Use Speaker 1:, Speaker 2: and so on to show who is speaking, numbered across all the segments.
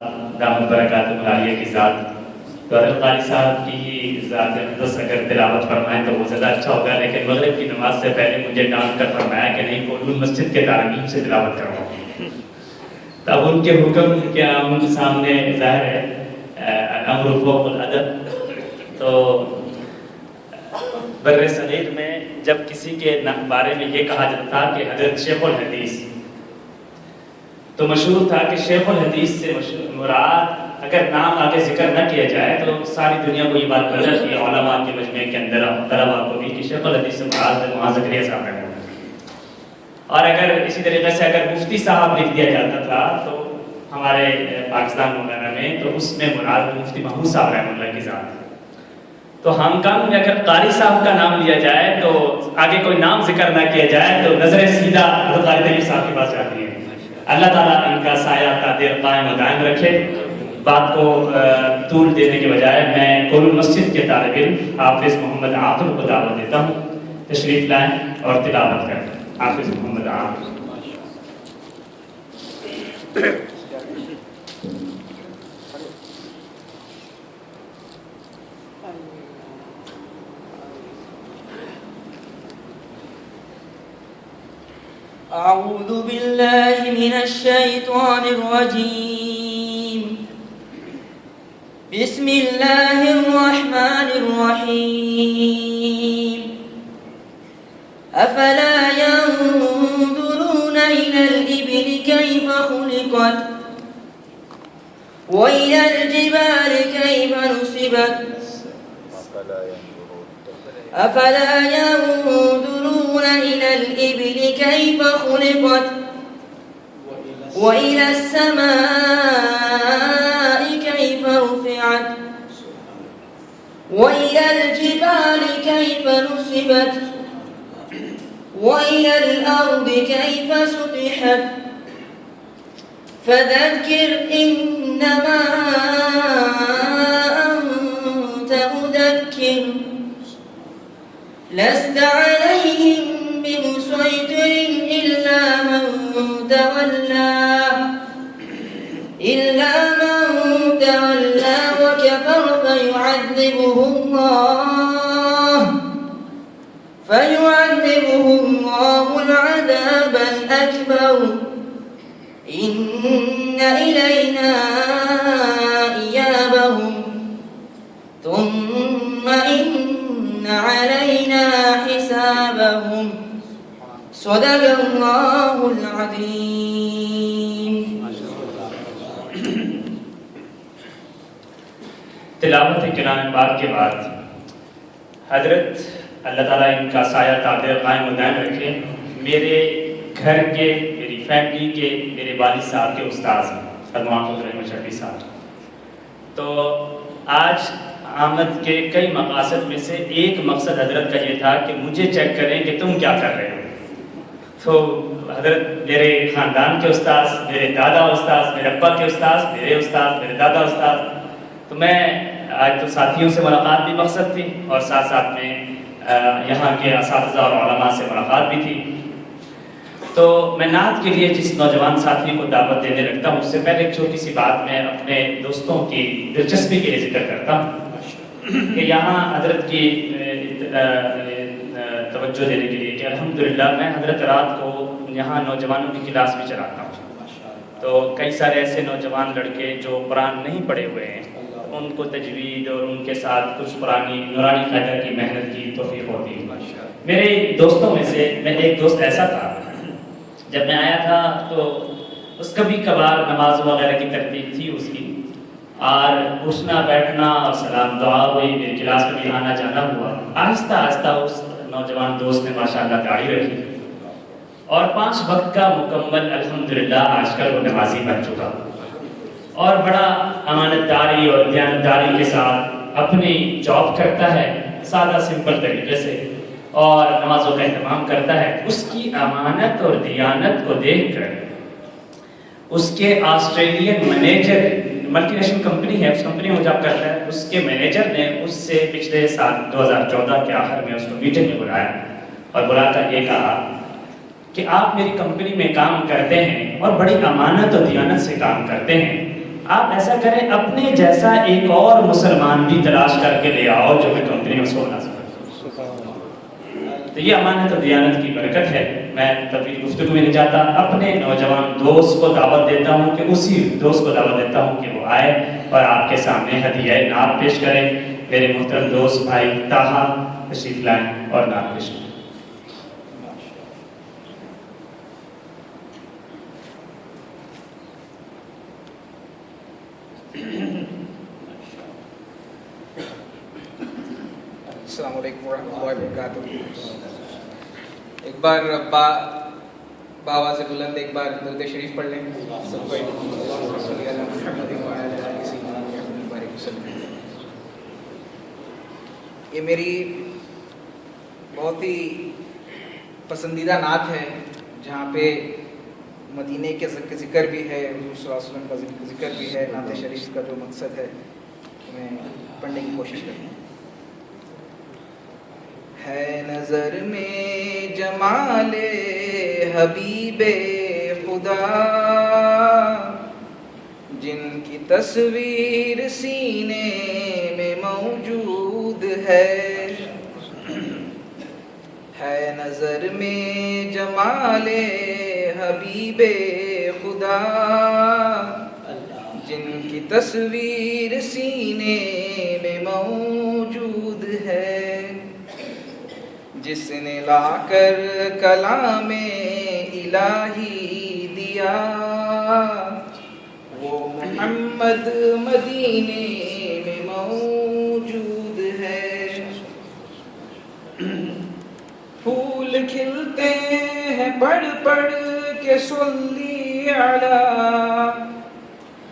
Speaker 1: دامت برکات العالیہ کی ذات تو حضرت قاری صاحب کی ذات اقدس اگر تلاوت فرمائیں تو وہ زیادہ اچھا ہوگا، لیکن مغرب کی نماز سے پہلے مجھے ڈانٹ کر فرمایا کہ نہیں قولون مسجد کے ترانیم سے تلاوت کرواؤ. تو اب ان کے حکم کیا ان کے سامنے ظاہر ہے الامر فوق الادب. تو بر صغیر میں جب کسی کے بارے میں یہ کہا جاتا تھا کہ حضرت شیخ الحدیث، تو مشہور تھا کہ شیخ الحدیث سے مراد اگر نام آگے ذکر نہ کیا جائے تو ساری دنیا کو یہ بات پتہ تھی علماء کے مجمع کے اندر طلباء کو بھی کہ شیخ الحدیث سے مراد وہاں زکریا صاحب ہے. اور اگر اسی طریقے سے اگر مفتی صاحب لکھ دیا جاتا تھا تو ہمارے پاکستان وغیرہ میں تو اس میں مراد مفتی محمود صاحب رحمۃ اللہ کی ذات. تو ہانگ کانگ میں اگر قاری صاحب کا نام لیا جائے تو آگے کوئی نام ذکر نہ کیا جائے تو نظریں سیدھا حضرت قاری طیب صاحب کے پاس جاتی ہیں. اللہ تعالیٰ ان کا سایہ تا دیر قائم و دائم رکھے. بات کو طول دینے کے بجائے میں قولون مسجد کے طالب علم حافظ محمد عاطف کو دعوت دیتا ہوں، تشریف لائیں اور تلاوت کریں. حافظ محمد عاطف.
Speaker 2: أعوذ بالله من الشيطان الرجيم. بسم الله الرحمن الرحيم. أفلا ينظرون إلى الإبل كيف خلقت وإلى الجبال كيف نصبت أفلا ينظرون إلى الإبل كيف خلقت وإلى السماء كيف رفعت وإلى الجبال كيف نصبت وإلى الأرض كيف سطحت فذكر إنما أنت مذكر لست عليهم بمسيطر إلا من تولى وكفر فيعذبه الله العذاب الأكبر إن إلينا إيابهم ثم إن علينا حسابهم. صدق الله العظيم.
Speaker 1: تلاوت کلام پاک کے بعد حضرت اللہ تعالیٰ ان کا سایہ تا دیر قائم و دائم رکھے میرے گھر کے، میری فیملی کے، میرے والد صاحب کے استاذ ہیں محمد رحمت شفیع صاحب. تو آج آمد کے کئی مقاصد میں سے ایک مقصد حضرت کا یہ تھا کہ مجھے چیک کریں کہ تم کیا کر رہے ہو. تو حضرت میرے خاندان کے استاذ، میرے دادا استاذ، میرے ابا کے استاذ، میرے استاذ، میرے دادا استاذ. تو میں آج تو ساتھیوں سے ملاقات بھی مقصد تھی اور ساتھ ساتھ میں یہاں کے اساتذہ اور علماء سے ملاقات بھی تھی. تو میں نعت کے لیے جس نوجوان ساتھی کو دعوت دینے لگتا ہوں اس سے پہلے ایک چھوٹی سی بات میں اپنے دوستوں کی دلچسپی کے لیے ذکر کرتا ہوں کہ یہاں حضرت کی توجہ دینے کے لیے کہ الحمدللہ میں حضرت رات کو یہاں نوجوانوں کی کلاس بھی چلاتا ہوں. تو کئی سارے ایسے نوجوان لڑکے جو قرآن نہیں پڑھے ہوئے ہیں ان کو تجوید اور ان کے ساتھ کچھ قرآنی نورانی قاعدہ کی محنت کی توفیق ہوتی ہے. میرے دوستوں میں سے میں ایک دوست ایسا تھا جب میں آیا تھا تو اس کا بھی کبھار نماز وغیرہ کی ترتیب تھی اس کی، اور اٹھنا بیٹھنا اور سلام دعا ہوئی، میری کلاس میں بھی آنا جانا ہوا. آہستہ آہستہ اس نوجوان دوست نے ماشاءاللہ داڑھی رکھی اور 5 وقت کا مکمل الحمدللہ آج کل وہ نمازی بن چکا اور بڑا امانت داری اور دیانتداری کے ساتھ اپنی جاب کرتا ہے سادہ سمپل طریقے سے اور نمازوں کا اہتمام کرتا ہے. اس کی امانت اور دیانت کو دیکھ کر اس کے Australian manager, multi national company ہے، اس کمپنی میں جاب کرتا ہے، اس کے مینیجر نے اس سے پچھلے سال 2014 کے آخر میں اس کو میٹنگ میں بلایا اور بلا کر یہ کہا کہ آپ میری کمپنی میں کام کرتے ہیں اور بڑی امانت اور دیانت سے کام کرتے ہیں، آپ ایسا کریں اپنے جیسا ایک اور مسلمان بھی تلاش کر کے لے آؤ جو کہ کمپنی میں اس کو مناسب ہے. تو یہ امانت و دیانت کی برکت ہے. میں طویل گفتگو میں نہیں جاتا، اپنے نوجوان دوست کو دعوت دیتا ہوں کہ اسی دوست کو دعوت دیتا ہوں کہ وہ آئے اور آپ کے سامنے ہدیہ نعت پیش کریں. میرے محترم دوست بھائی طاہا تشریف لائیں اور نعت پیش کریں.
Speaker 3: السلام علیکم ورحمۃ اللہ وبرکاتہ. ایک بار باواز بلند ایک بار درود شریف پڑھ لیں سب کوئی. یہ میری بہت ہی پسندیدہ نعت ہے جہاں پہ مدینے کے ذکر بھی ہے، حضور صلی اللہ علیہ وسلم کا ذکر بھی ہے. نعت شریف کا جو مقصد ہے میں پڑھنے کی کوشش کرتا ہوں. ہے نظر میں جمال حبیب خدا جن کی تصویر سینے میں موجود ہے. ہے نظر میں جمال حبیب خدا جن کی تصویر سینے میں موجود ہے. جس نے لا کر کلام الہی دیا وہ محمد مدینے میں موجود ہے. پھول کھلتے ہیں پڑھ پڑھ کے صلی علی،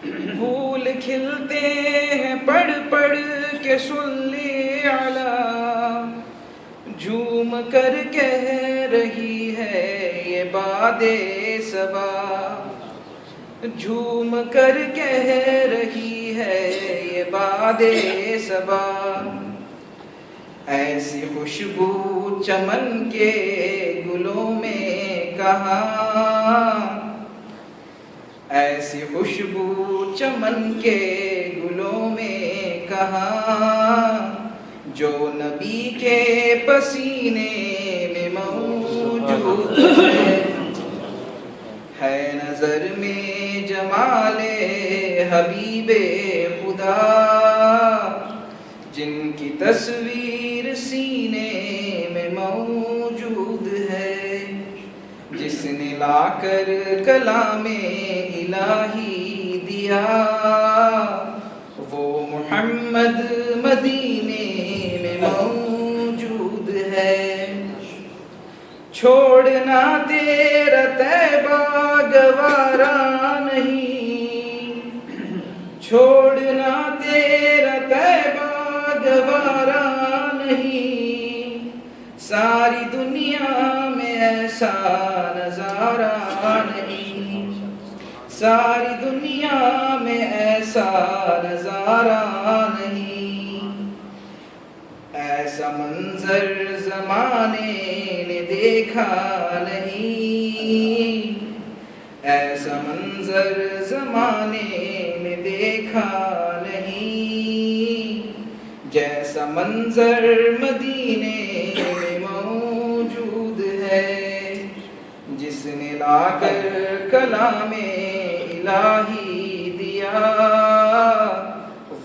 Speaker 3: پھول کھلتے ہیں پڑھ پڑھ کے صلی علی. جھوم کر کہہ رہی ہے یہ باد صبا، جھوم کر کہہ رہی ہے یہ باد صبا. ایسی خوشبو چمن کے گلوں میں کہاں، ایسی خوشبو چمن کے گلوں میں کہاں جو نبی کے پسینے میں موجود ہے. ہے نظر میں جمال حبیب خدا جن کی تصویر سینے میں موجود ہے. جس نے لا کر کلام الہی دیا وہ محمد مدینے میں موجود ہے. چھوڑنا تیرا طیبہ گوارا نہیں، چھوڑنا تیرا طیبہ گوارا نہیں. ساری دنیا میں ایسا نظارہ نہیں، ساری دنیا میں ایسا نظارہ نہیں. ایسا منظر زمانے نے دیکھا نہیں، ایسا منظر زمانے نے دیکھا نہیں. جیسا منظر مدینے میں موجود ہے. جس نے لا کر کلام الہی دیا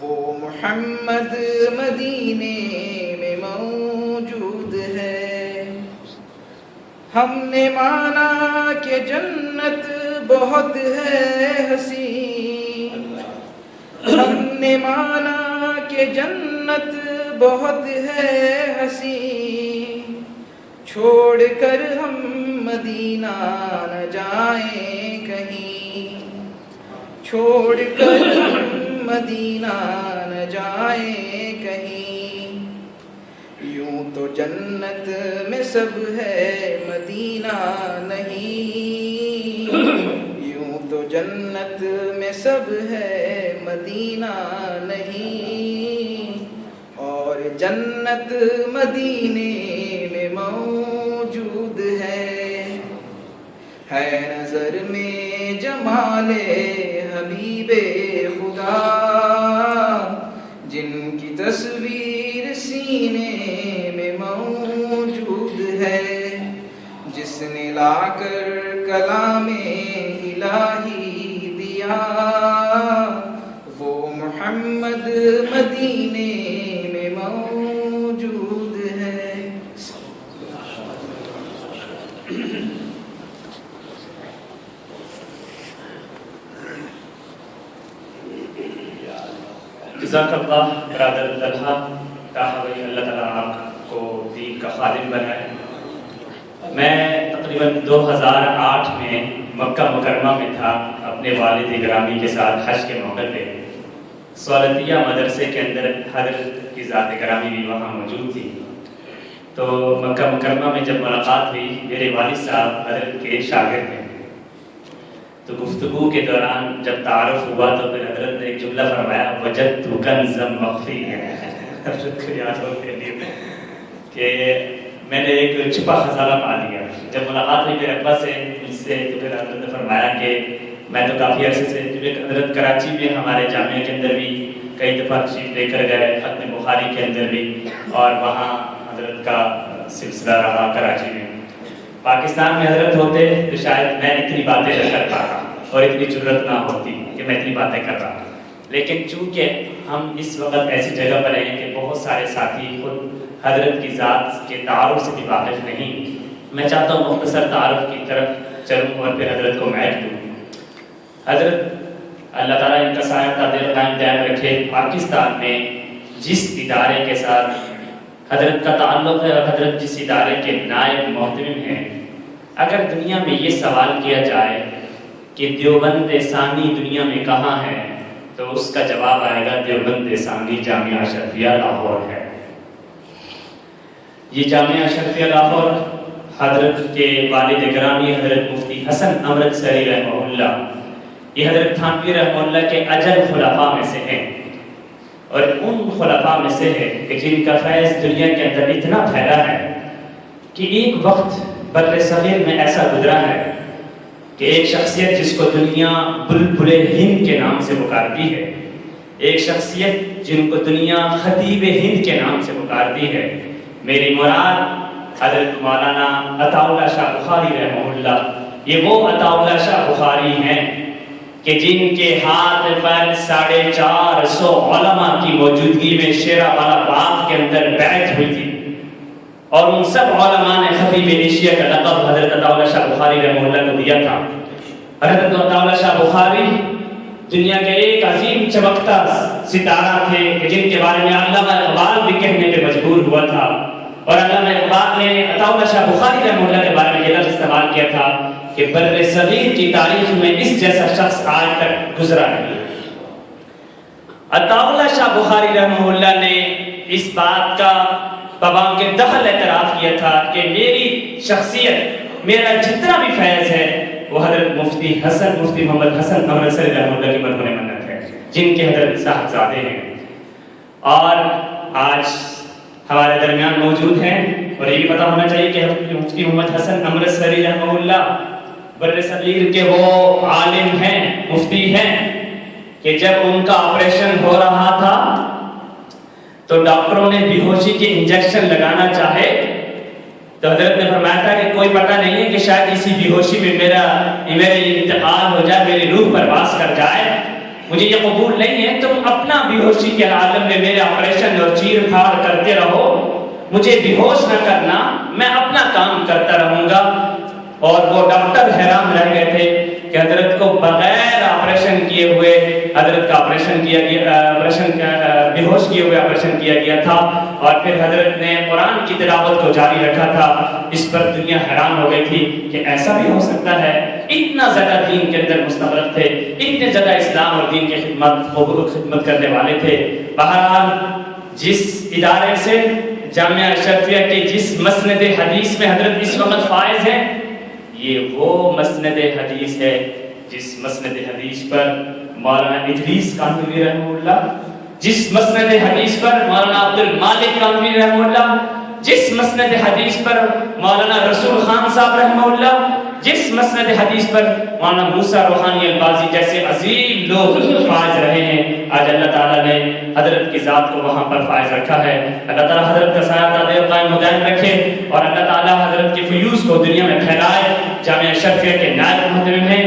Speaker 3: وہ محمد مدینے میں موجود ہے. ہم نے مانا کہ جنت بہت ہے حسین، ہم نے مانا کہ جنت بہت ہے حسین. چھوڑ کر ہم مدینہ نہ جائیں کہیں، چھوڑ کر ہم مدینہ نہ جائیں کہیں. یوں تو جنت میں سب ہے مدینہ نہیں، یوں تو جنت میں سب ہے مدینہ نہیں. اور جنت مدینے میں موجود ہے. نظر میں جمال حبیب خدا مدینے میں موجود ہے.
Speaker 1: جزاک اللہ برادر طلحہ، بھائی اللہ تعالیٰ آپ کو دین کا خادم بنائے. میں تقریباً 2008 میں مکہ مکرمہ میں تھا اپنے والد گرامی کے ساتھ حج کے موقع پہ. سولتیہ مدرسے کے اندر حضرت کی ذات گرامی بھی وہاں موجود تھی. تو مکہ مکرمہ میں جب ملاقات ہوئی، میرے والد صاحب حضرت کے شاگرد تھے. تو گفتگو کے دوران جب تعارف ہوا تو پھر حضرت نے ایک جملہ فرمایا، وجدت کنزا مخفی ہے. حضرت کو یاد ہو کے لیے کہ میں نے ایک چھپا خزانہ پا لیا. جب ملاقات ہوئی میرے ابا سے مجھ سے تو پھر حضرت نے فرمایا کہ میں تو کافی عرصے سے حضرت کراچی میں ہمارے جامعہ کے اندر بھی کئی دفعہ تشریف لے کر گئے، ختم بخاری کے اندر بھی، اور وہاں حضرت کا سلسلہ رہا کراچی میں. پاکستان میں حضرت ہوتے تو شاید میں اتنی باتیں نہ کر پاتا اور اتنی ضرورت نہ ہوتی کہ میں اتنی باتیں کر رہا. لیکن چونکہ ہم اس وقت ایسی جگہ پر ہیں کہ بہت سارے ساتھی خود حضرت کی ذات کے تعارف سے بھی واقف نہیں، میں چاہتا ہوں مختصر تعارف کی طرف چلوں اور پھر حضرت کو میک دوں. حضرت اللہ تعالیٰ ان کا سایہ تعدیر قائم دائم رکھے. پاکستان میں جس ادارے کے ساتھ حضرت کا تعلق ہے اور حضرت جس ادارے کے نائب محتمم ہیں، اگر دنیا میں یہ سوال کیا جائے کہ دیوبند ثانی دنیا میں کہاں ہے تو اس کا جواب آئے گا دیوبند ثانی جامعہ اشرفیہ لاہور ہے. یہ جامعہ اشرفیہ لاہور حضرت کے والد گرامی حضرت مفتی حسن امرتسری رحمہ اللہ، یہ حضرت تھانوی رحمہ اللہ کے اجل خلفاء میں سے ہیں، اور ان خلفاء میں سے ہے کہ جن کا فیض دنیا کے اندر اتنا پھیلا ہے کہ ایک وقت بر صغیر میں ایسا گزرا ہے کہ ایک شخصیت جس کو دنیا بلبل ہند کے نام سے پکارتی ہے، ایک شخصیت جن کو دنیا خطیب ہند کے نام سے پکارتی ہے، میری مراد حضرت مولانا عطا اللہ شاہ بخاری رحمہ اللہ. یہ وہ عطا اللہ شاہ بخاری ہیں کہ جن کے ہاتھ پر 450 علماء کی موجودگی میں شیرہ والا باغ کے اندر بیعت ہوئی تھی، اور ان سب علماء نے خطیب ایشیا کا لقب حضرت عطا اللہ شاہ بخاری رحمہ اللہ کو دیا تھا. حضرت عطا اللہ شاہ بخاری دنیا کے ایک عظیم چمکتا ستارہ تھے کہ جن کے بارے میں علامہ اقبال بھی کہنے پہ مجبور ہوا تھا، اور علامہ اقبال نے عطا اللہ شاہ بخاری رحمہ اللہ کے بارے میں یہ لفظ استعمال کیا تھا کہ بر صغیر کی تاریخ میں اس جیسا شخص آج تک گزرا نہیں. عطا اللہ شاہ بخاری رحمہ اللہ نے اس بات کا ببام کے دخل اعتراف کیا تھا کہ میری شخصیت، میرا جتنا بھی فیض ہے وہ حضرت مفتی محمد حسن امرتسری رحمہ اللہ کی مرہون منت ہے، جن کے حضرت صاحبزادے ہیں اور آج ہمارے درمیان موجود ہیں. اور یہ بھی پتہ ہونا چاہیے کہ مفتی محمد حسن امرتسری رحمہ اللہ بر صغیر کے وہ عالم ہیں، مفتی ہیں کہ جب ان کا آپریشن ہو رہا تھا تو ڈاکٹروں نے بے ہوشی کے انجیکشن لگانا چاہے تو حضرت نے فرمایا تھا کہ کوئی پتہ نہیں ہے کہ شاید اسی بے ہوشی میں میرے انتقال ہو جائے، میری روح پرواز کر جائے، مجھے یہ قبول نہیں ہے. تم اپنا بے ہوشی کے عالم میں میرے آپریشن اور چیر پھاڑ کرتے رہو، مجھے بے ہوش نہ کرنا، میں اپنا کام کرتا رہوں گا. اور وہ ڈاکٹر حیران رہ گئے تھے کہ حضرت کو بغیر آپریشن کیے ہوئے حضرت کا آپریشن کیا گیا، بے ہوش کیے ہوئے آپریشن کیا گیا تھا، اور پھر حضرت نے قرآن کی تلاوت کو جاری رکھا تھا. اس پر دنیا حیران ہو گئی تھی کہ ایسا بھی ہو سکتا ہے. اتنا زیادہ دین کے اندر مستغرق تھے، اتنے زیادہ اسلام اور دین کی خدمت کرنے والے تھے. بہرحال جس ادارے سے جامعہ اشرفیہ کے جس مسند حدیث میں حضرت اس وقت فائز ہیں، یہ وہ مسند حدیث ہے جس مسند حدیث پر مولانا ادریس کانوی رحمہ اللہ، جس مسند حدیث پر مولانا عبد المالک کانوی رحمہ اللہ، جس مسند حدیث پر مولانا رسول خان صاحب رحمہ اللہ، جس مسند حدیث پر مولانا موسیٰ روحانی البازی جیسے عظیم لوگ فائز رہے ہیں. آج اللہ تعالیٰ نے حضرت کی ذات کو وہاں پر فائز رکھا ہے. اللہ تعالیٰ حضرت کا سایہ تعدیر قائم مدائم رکھے اور اللہ تعالیٰ حضرت کے فیوز کو دنیا میں پھیلائے. جامعہ اشرفیہ کے نائب محتمم ہیں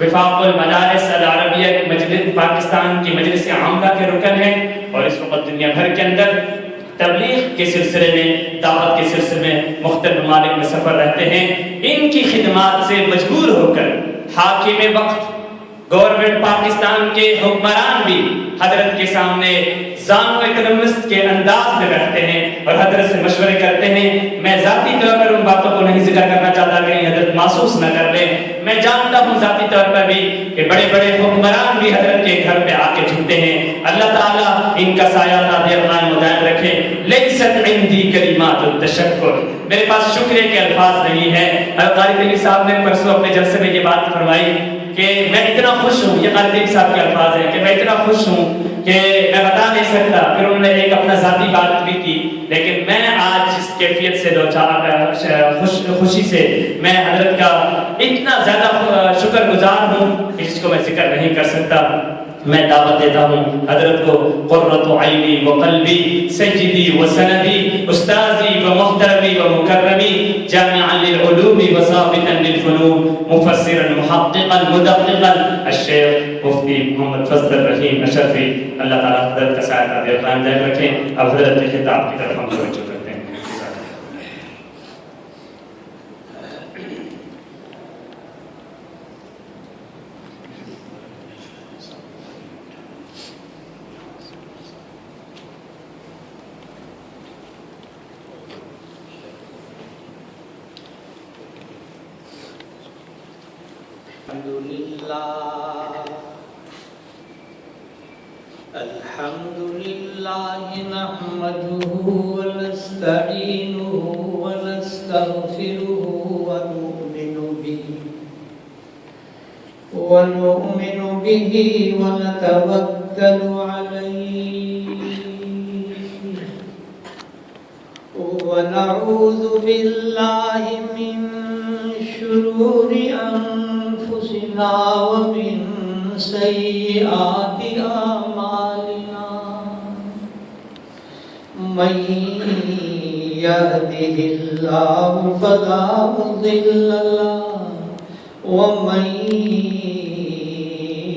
Speaker 1: وفاق المدارس العربیہ کی مجلس پاکستان کی مجلس عاملہ کے رکن ہیں، اور اس وقت دنیا بھر کے اندر تبلیغ کے سلسلے میں، دعوت کے سلسلے میں مختلف ممالک میں سفر رہتے ہیں۔ ان کی خدمات سے مجبور ہو کر حاکم وقت گورنمنٹ پاکستان کے حکمران بھی حضرت کے سامنے زانو اکنومسٹ کے انداز میں بیٹھتے ہیں اور حضرت سے مشورے کرتے ہیں۔ میں ذاتی طور پر ان باتوں کو نہیں ذکر کرنا چاہتا کہ حضرت محسوس نہ کر لیں، میں جانتا ہوں ذاتی طور پر بھی کہ بڑے بڑے حکمران بھی حضرت کے گھر پہ آ کے جھکتے ہیں۔ اللہ تعالیٰ ان کا سایہ دائم و دائم رکھے۔ لیست عندی کلمات التشکر، میرے پاس شکریہ کے الفاظ نہیں ہے۔ قاری طیب صاحب نے پرسوں اپنے جلسے میں یہ بات فرمائی کہ میں اتنا خوش ہوں، یہ قاری طیب صاحب کے الفاظ ہیں کہ میں اتنا خوش ہوں کہ میں بتا نہیں سکتا۔ پھر انہوں نے ایک اپنا ذاتی بات بھی کی، لیکن میں آج اس کیفیت سے خوشی سے میں حضرت کا اتنا زیادہ شکر گزار ہوں کہ جس کو میں ذکر نہیں کر سکتا۔ میں دعوت دیتا ہوں حضرت کو قرۃ عینی و قلبی سیدی و سندی استاذی و محترمی و مکرمی جامعا للعلوم و ضابطا للفنون مفسرا محققا مدققا الشیخ مفتی محمد فضل الرحیم اشرفی، اللہ تعالیٰ حضرت کا سایہ قائم دائم رکھیں۔ اب حضرت کے خطاب کی طرف ہم توجہ کرتے ہیں۔
Speaker 4: الحمد لله نحمده ونستعينه ونستغفره ونؤمن به ونتوكل عليه ونعوذ بالله من شرور أنفسنا ومن سيئات أعمالنا، من يهده الله فلا مضل له ومن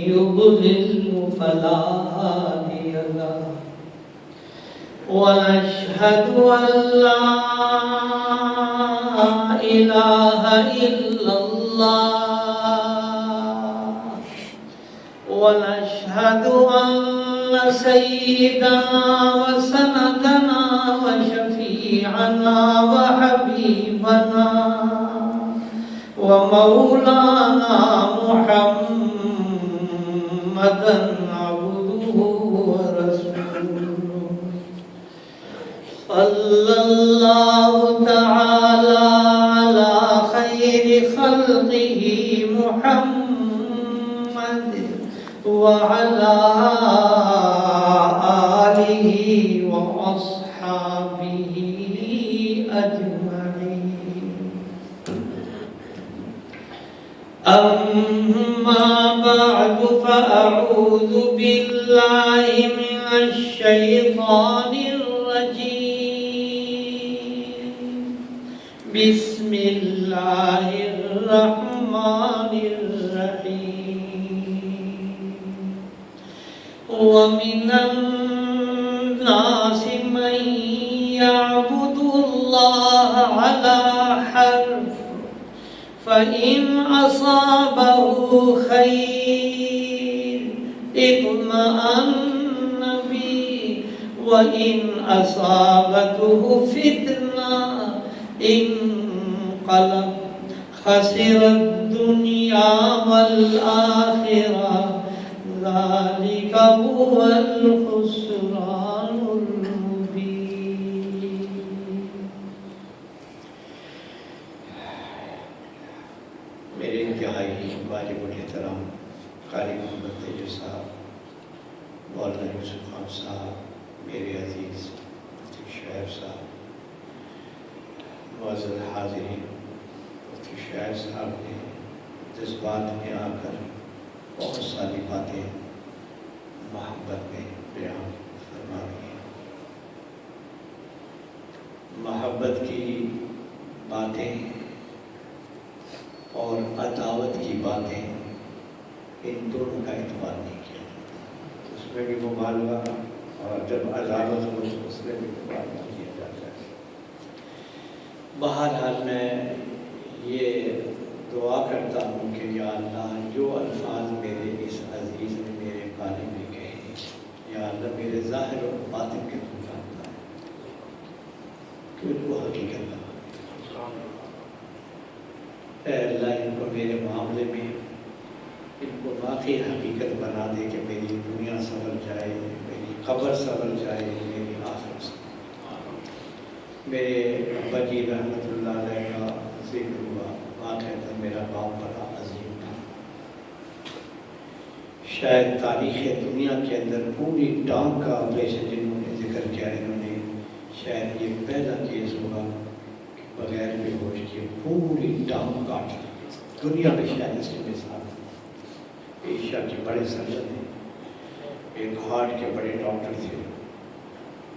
Speaker 4: يضلل فلا هادي له، ونشهد أن لا إله إلا الله، ونشهد أن سيدنا وسندنا وشفيعنا وحبيبنا ومولانا محمدا عبده ورسوله، صلى الله تعالى على خير خلقه محمد وعلى آله وأصحابه أجمعين، أما بعد فأعوذ بالله من الشيطان الرجيم، بسم الله الرحمن الرحيم، ومن الناس من يعبد الله على حرف، فإن أصابه خير اطمأن به، وإن أصابته فتنة انقلب، خسر الدنيا والآخرة، ذلك هو الخسران المبين۔
Speaker 5: میرے انتہائی واجب الاحترام قاری محمد طیب صاحب، مولانا یوسف خان صاحب، میرے عزیز مفتی شعیب صاحب، معزز حاضرین، مفتی شعیب صاحب نے جذبات میں آ کر بہت ساری باتیں محبت میں بیان فرما دی ہیں۔ محبت کی باتیں اور عداوت کی باتیں ان دونوں کا اعتبار نہیں کیا جاتا، اس میں بھی مبالغہ، اور جب عدالت ہو تو اس میں بھی مبالغہ کیا جاتا ہے۔ بہرحال میں یہ دعا کرتا ہوں کہ یا اللہ جو الفاظ میرے اس عزیز نے میرے بارے میں کہے، یا اللہ میرے ظاہر اور باطن کے تو جانتا ہے کہ ان کو حقیقت بنا، اے اللہ ان کو میرے معاملے میں ان کو واقعی حقیقت بنا دے کہ میری دنیا سنور جائے، میری قبر سنور جائے، میری آخرت سنور۔ میرے ابا جی رحمۃ اللہ علیہ کا ذکر ہوا، واقعہ تھا میرا باپ بڑا عظیم تھا، شاید تاریخ دنیا کے اندر پوری ٹانگ کا آپریشن جنہوں نے ذکر کیا، انہوں نے شاید یہ پہلا کیس ہوگا کہ بغیر بے ہوش کے پوری ٹانگ کاٹ دی دنیا میں، شاید اس کی مثال ایشیا کے بڑے سرجن ہیں، ایک ہارٹ کے بڑے ڈاکٹر تھے،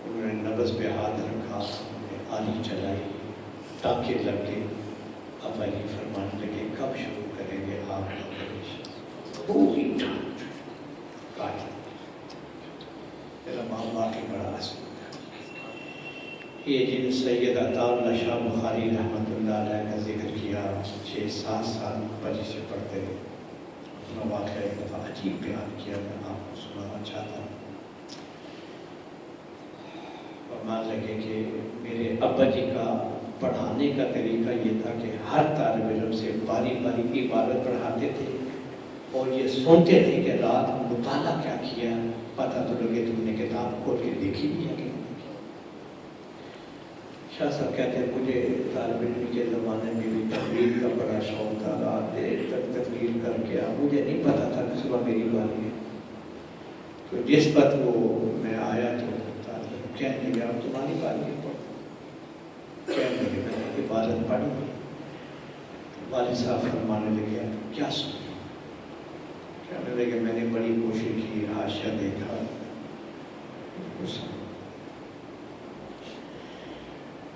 Speaker 5: انہوں نے نبض پہ ہاتھ رکھا، انہوں نے آلی چلائی، ٹانکے لگ گئے، اب علی فرمانے لگے کب شروع کریں گے آپ کا آپریشن؟ پوری ٹانگ کاٹ دی۔ میرا باپ باقی بڑا عظیم تھا۔ یہ جن سید عطا اللہ شاہ بخاری رحمۃ اللہ علیہ کا ذکر کیا، 6-7 سال بچے سے پڑھتے رہے، اپنا واقعہ ایک دفعہ عجیب بیان کیا، میں آپ کو سنانا چاہتا ہوں۔ فرمان لگے کہ میرے ابا جی کا پڑھانے کا طریقہ یہ تھا کہ ہر طالب علم سے باری باری عبارت پڑھاتے تھے، اور یہ سنتے تھے کہ رات مطالعہ کیا کیا، پتہ تو لگے تم نے کتاب کھول کے دیکھی بھی ہے کہ شاہ صاحب کہتے ہیں مجھے طالب علم کے زمانے میں بھی تقریر کا بڑا شوق تھا، رات دیر تک تقریر کر کے مجھے نہیں پتا تھا کہ صبح میری باری ہے۔ تو جس وقت وہ میں آیا تو طالب علم کہنے لگا اب تمہاری باری ہے، کہنے لگے میں نے عبادت پڑھی، والد صاحب فرمانے لگے کیا سن، کہنے لگے میں نے بڑی کوشش کی، حاشیہ دیکھا،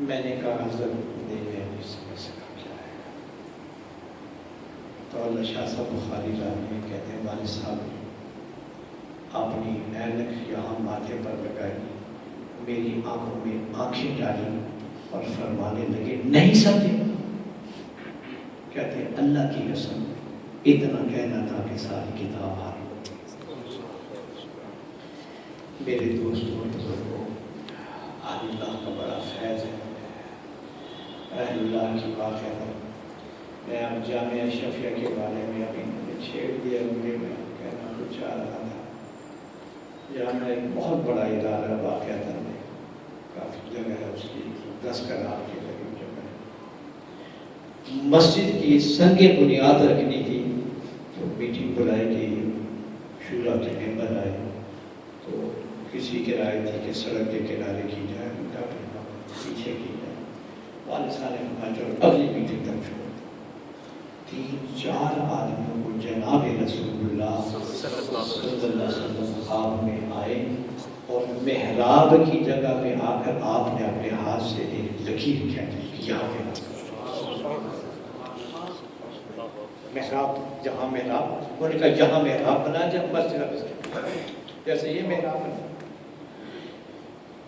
Speaker 5: میں نے کہا حضرت نہیں میں نہیں سمجھ سکا کیا ہے۔ تو اللہ شاہ صاحب بخاری رحمہ اللہ کہتے ہیں والد صاحب اپنی اینک یہاں ماتھے پر لگائی، میری آنکھوں میں آنکھیں ڈالی اور فرمانے لگے نہیں سمجھے؟ کہتے ہیں اللہ کی قسم اتنا کہنا تھا کہ ساری کتاب حال۔ میرے دوستوں بزرگوں، اہل اللہ کا بڑا فیض ہے، اہل اللہ کی بات ہے۔ میں اب جامعہ شفیہ کے بارے میں ابھی چھیڑ دیا، مجھے میں کہنا کچھ چاہ رہا تھا۔ جامعہ ایک بہت بڑا ادارہ واقعہ تھا، کافی جگہ ہے اس کی، 10 کنال کے قریب جگہ ہے۔ مسجد کی سنگ بنیاد رکھنی تھی تو میٹنگ بلائی گئی، شورا کے ممبر آئے تو کسی کی رائے تھی کہ سڑک کے کنارے کی جائے، پیچھے کی جائے، والد صاحب نے کہا چلو اگلی میٹنگ تک چھوڑ۔ 3-4 آدمیوں کو جناب رسول اللہ صلی اللہ علیہ وسلم خواب میں آئے اور محراب کی جگہ پہ آ کر آپ نے اپنے ہاتھ سے ایک لکیر کھینچی، یہاں پہ محراب، جہاں محراب، انہوں نے کہا جہاں محراب بنا جب مسجد جیسے یہ محراب بنا۔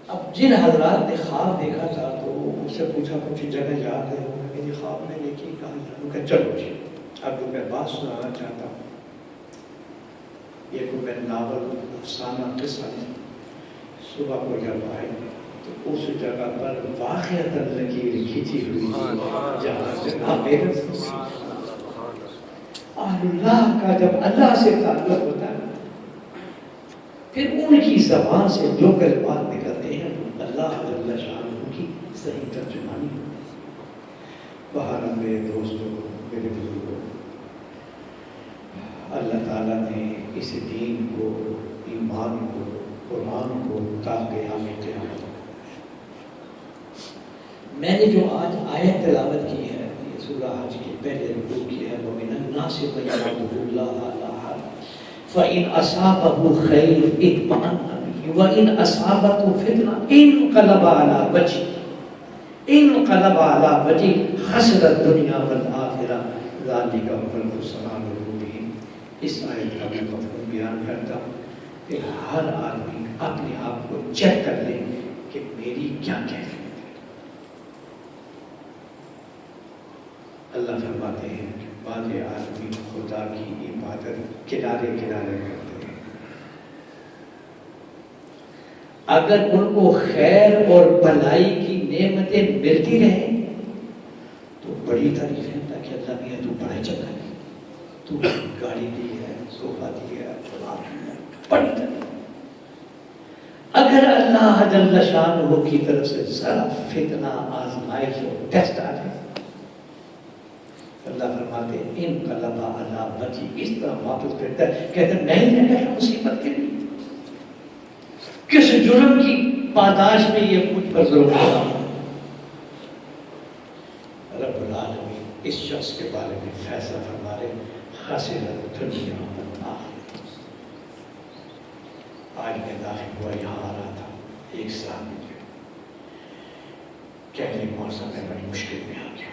Speaker 5: اب جن حضرات نے خواب دیکھا تھا تو اس سے پوچھا کچھ جگہ یاد ہے؟ میری خواب میں دیکھی، کہا چلو جی اب میں بات سنانا چاہتا ہوں۔ یہ کوئی میں ناول افسانہ قصہ ہے۔ صبح کو جب آئے تو اس جگہ پر واقعتاً لکیر کھینچی ہوئی جہاں جناب اہل اللہ کا جب اللہ سے تعلق ہوتا ہے پھر ان کی زبان سے جو کلمات نکلتے ہیں اللہ جل شانہ کی صحیح ترجمانی۔ بہرحال میرے دوستوں، میرے بزرگوں، اللہ تعالیٰ نے اس دین کو، ایمان کو، قرآن کو تا قیامت قیامت۔ میں نے جو آج آیت تلاوت کی ہے یہ سورہ حج کے پہلے رکوع کی ہے، وَمِنَ النَّاسِ مَن يَعْبُدُ اللَّهَ عَلَىٰ حَرْفٍ فَإِنْ أَصَابَهُ خَيْرٌ اطْمَأَنَّ بِهِ وَإِنْ أَصَابَتْهُ فِتْنَةٌ انقلب عَلَىٰ وَجْهِهِ خَسِرَ الدُّنْيَا وَالْآخِرَةَ ذَلِكَ هُوَ الْخُسْرَانُ الْمُبِينُ۔ اس آیت کا میں مفہوم بیان کرتا ہوں کہ ہر آدمی اپنے آپ کو چیک کر لے کہ میری کیا کیفیت ہے. اللہ فرماتے ہیں کہ بعض آدمی خدا کی عبادت کنارے کنارے کرتے ہیں. اگر ان کو خیر اور بھلائی کی نعمتیں ملتی رہیں تو بڑی تعریف ہے تاکہ اللہ میاں تو بڑا چنگا ہے, تو گاڑی دی ہے, صوفہ دی ہے, بڑی تعریف. اگر اللہ جل شانہ کی طرف سے ذرا فتنہ آزمائش اور ٹیسٹ آ جائے, اللہ فرماتے ہیں ان قلب علی وجہی, اس طرح واپس پھرتا ہے, کہتے ہیں میں ہی رہ مصیبت کے لیے, کس جرم کی پاداش میں یہ مجھ پر ظلم ہو رہا. رب العالمین اس شخص کے بارے میں فیصلہ فرما رہے خاسر دنیا والآخرہ. آج میں داخل ہوا, یہاں آ رہا تھا, ایک سال مجھے کہنے موسم میں بڑی مشکل میں آ گیا,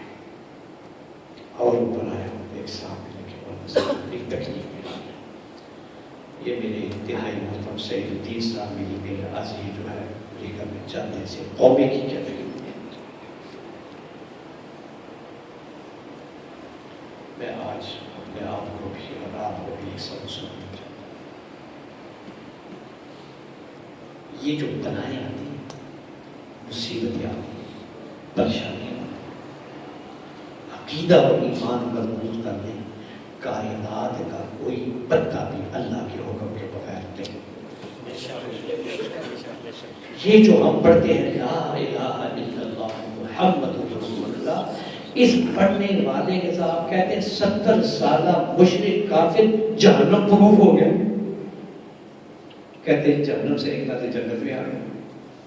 Speaker 5: اور اوپر آیا ایک سال ملنے کے بعد بڑی تکلیف میں آ گیا. یہ میرے انتہائی محترم سعید الدین صاحب میرے عزیز جو ہے امریکہ میں جانے سے قومے کی کیفیت میں. میں آج اپنے آپ کو بھی اور آپ کو بھی ایک سبق سنانا چاہتا ہوں. یہ جو بنائیں آتی ہیں, مصیبتیں آتی ہیں, پریشانیاں آتی ہیں, عقیدہ اور ایمان مضبوط کر دیں, کائنات کا کوئی بندہ بھی اللہ کے حکم کے بغیر نہیں. یہ جو ہم پڑھتے ہیں لا الہ الا اللہ محمد رسول اللہ, اس پڑھنے والے کے ساتھ کہتے ہیں 70 سالہ مشرک کافر جہنم پروف ہو گیا. کہتے ہیں جہنم سے نکلا تو جنت میں آ گئے,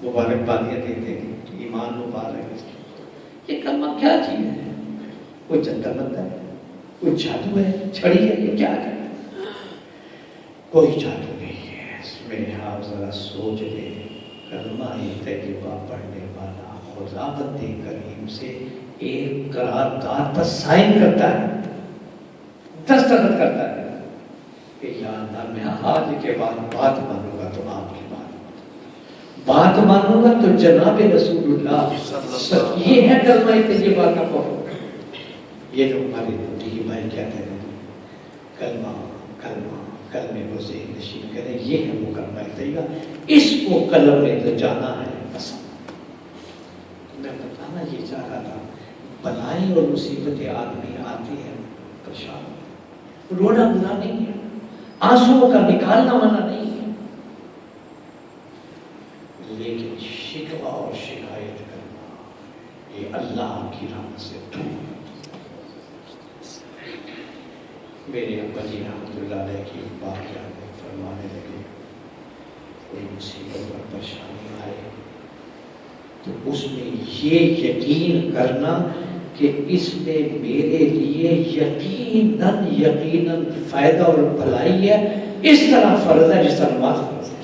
Speaker 5: مبارک بادیاں دیتے ہیں, ایمان مبارک. یہ کلمہ کیا چیز ہے؟ کوئی جنتر بندہ ہے, کوئی جادو ہے, چھڑی ہے, یہ کیا ہے؟ کوئی جادو نہیں ہے. میرے آپ ذرا سوچ لیں, کلمہ طیبہ پڑھنے والا خداوند کریم سے ایک قرارداد پر سائن کرتا ہے, دستخط کرتا ہے کہ یا اللہ میں آج کے بعد بات مانوں گا تو آپ کی بات مانوں گا تو جناب رسول اللہ. یہ ہے کلمہ طیبہ کا مفہوم. یہ جو ہمارے بڑی بھائی کہتے ہیں کلمہ کلمہ کلمے کو ذہن نشین کریں, یہ ہے وہ کلمہ طیبہ. اس کو قلب میں تو جانا ہے پسند. میں بتانا یہ چاہ رہا تھا, بلائیں اور مصیبتیں آدمی آتی ہیں پریشان. رونا گناہ نہیں ہے, آنسوؤں کا نکالنا منع نہیں ہے, لیکن شکوہ اور شکایت کرنا یہ اللہ کی رحمت سے دور. میرے ابا جی رحمۃ اللہ علیہ کی بات یاد ہے, فرمانے لگے کوئی مصیبت اور پریشانی آئے تو اس میں یہ یقین کرنا کہ اس میں میرے لیے یقیناً یقیناً فائدہ اور بھلائی ہے. اس طرح فرض ہے جس طرح نماز فرض ہے.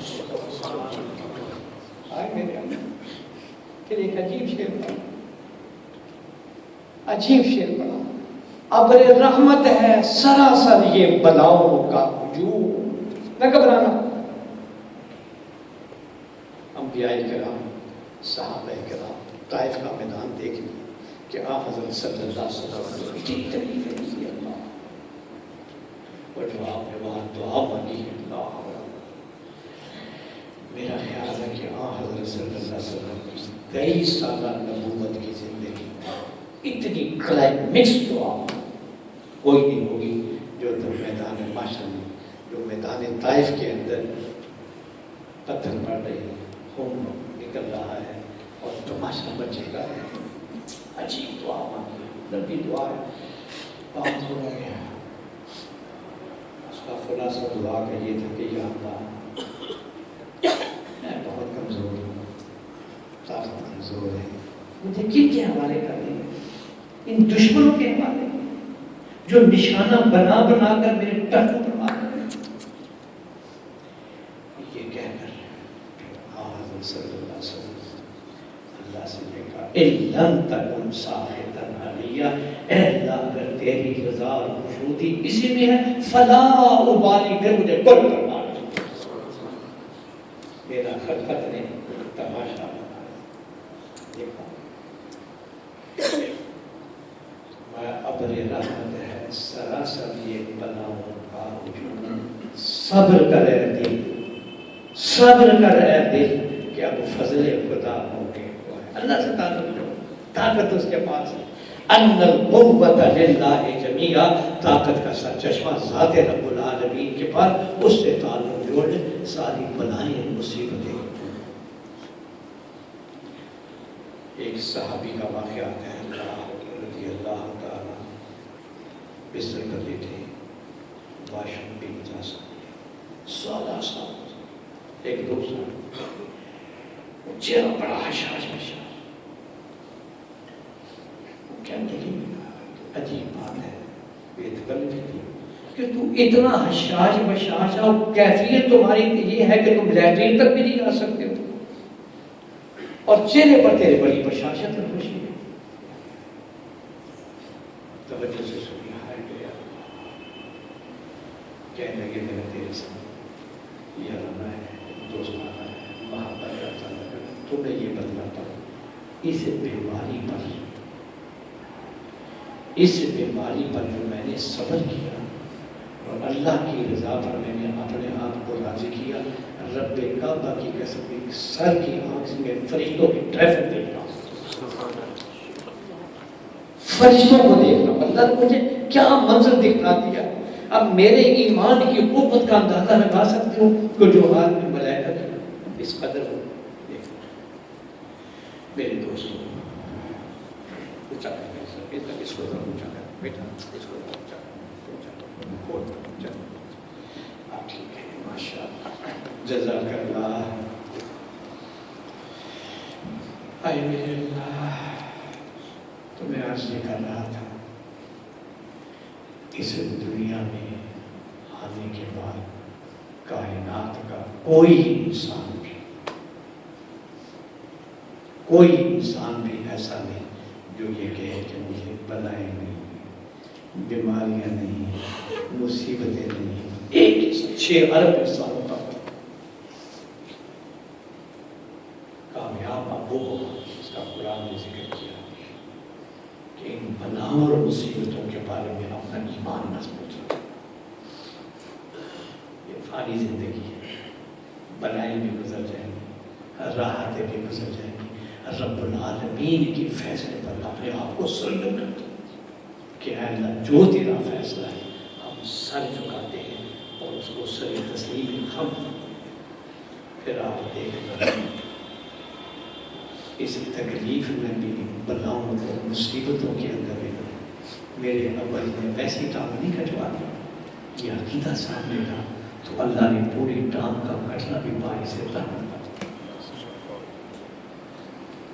Speaker 5: پھر ایک عجیب شعر پڑھا, عجیب شعر پڑھا, ابر رحمت ہے سراسر یہ بلاؤں کا ہجوم, نہ گھبرانا. انبیاء کرام, صحابہ کرام طائف کا میدان دیکھ لیا کہ آپ حضرت صلی اللہ علیہ وسلم اتنی تکلیفیں دی اللہ, اور جو آپ نے وہاں دعا مانگی ہے اللہ. میرا خیال ہے کہ آپ حضرت صلی اللہ علیہ وسلم کی 23 سالہ نبوت کی زندگی اتنی کلائمیکس دعا کوئی نہیں ہوگی جو میدان معاشر میں, جو میدان طائف کے اندر پتھر پڑ رہے ہیں, خون نکل رہا ہے اور تماشا بچے گا. عجیب دعا مانگی, لمبی دعا ہے, بات ہو رہا ہے. اس کا خلاصہ دعا کا یہ تھا کہ یا اللہ میں بہت کمزور ہوں, طاقت کمزور ہے, مجھے کن کے حوالے کر دیں, ان دشمنوں کے حوالے جو نشانہ بنا بنا کر میرے ٹرک پر مار رہے ہیں. یہ کہہ کر حضرت صلی اللہ علیہ وسلم اللہ سے کہا اِلَّن تَكُنْ سَاخِطًا عَلَيَّ، اے اللہ اگر تیری رضا اور خوشنودی اسی میں ہے فلا ابالی، پھر مجھے کوئی پرواہ نہیں، میرا خلقت نے تماشا دیکھا میں ابر رحمت ہے سراسر یہ بلاؤں کا ہجوم، صبر کر اے دل، صبر کر اے دل کہ اب فضل خدا ہو کے اللہ سے طاقت اس کے پاس ہے، ان القوت للہ جمیعا، طاقت کا سرچشمہ ذات رب العالمین کے پاس، اس سے تعلق جوڑ لے ساری بلائیں مصیبتیں۔ ایک صحابی کا واقعہ ہے رضی اللہ تعالیٰ، بستر پر لیٹے، واش روم بھی نہیں جا سکتے، 16 سال، ایک دوسرا چہرہ بڑا حشاش بشاش، کہنے لگی عجیب بات ہے کہ تو اتنا حشاش بشاش اور کیفیت تمہاری یہ ہے کہ تم لیٹرین تک بھی نہیں جا سکتے ہو، اور چہرے پر تیرے بڑی بشاشت اور خوشی ہے۔ توجہ سے سنی، ہائے گیا، کہنے لگے میرا تیرے ساتھ یہ رہنا ہے، دوستانہ ہے، محبت کرتا ہے، تم نے یہ بدلا پڑا اس بیماری پر، اس بیماری پر جو میں نے صبر کیا اور اللہ کی رضا پر میں نے اپنے آپ کو راضی کیا، رب کعبہ کی قسم ایک سر کی آنکھ میں فرشتوں کی ٹریفک دیکھنا، فرشتوں کو دیکھنا، اللہ نے مجھے کیا منظر دکھا دیا۔ اب میرے ایمان کی قوت کا اندازہ لگا سکتے ہو کہ جو حال میں ملائکہ کی اس قدر ہو۔ میرے دوستوں اونچا کر، اس کو اونچا کر بیٹا، اس کو اونچا کر، آپ ٹھیک ہے، ماشاء اللہ، جزاک اللہ۔ اے میرے اللہ، تو میں عرض یہ کر رہا تھا، اس دنیا میں آنے کے بعد کائنات کا کوئی انسان بھی ایسا نہیں جو یہ کہے کہ مجھے بلائیں نہیں، بیماریاں نہیں، مصیبتیں نہیں۔ ایک 6 ارب انسانوں کا کامیاب وہ ہوگا جس کا قرآن نے ذکر کیا کہ ان بلاؤں اور مصیبتوں کے بارے میں اپنا ایمان مضبوط رکھے۔ یہ فانی زندگی ہے، بلائیں بھی گزر جائیں گی، راحتیں بھی گزر جائیں گی، رب العالمین کے فیصلے پر اپنے آپ کو سلم کرتے کہ اے اللہ جو تیرا فیصلہ ہے ہم سر جھکاتے ہیں اور اس کو سر تسلیم خم۔ پھر آپ دیکھنا اس تکلیف میں بھی، بلاؤں اور مصیبتوں کے اندر بھی میرے ابا نے ویسی ٹانگ نہیں کٹوا دی، یہ عقیدہ سامنے تھا تو اللہ نے پوری ٹانگ کا کٹنا بھی باری سے رحمت۔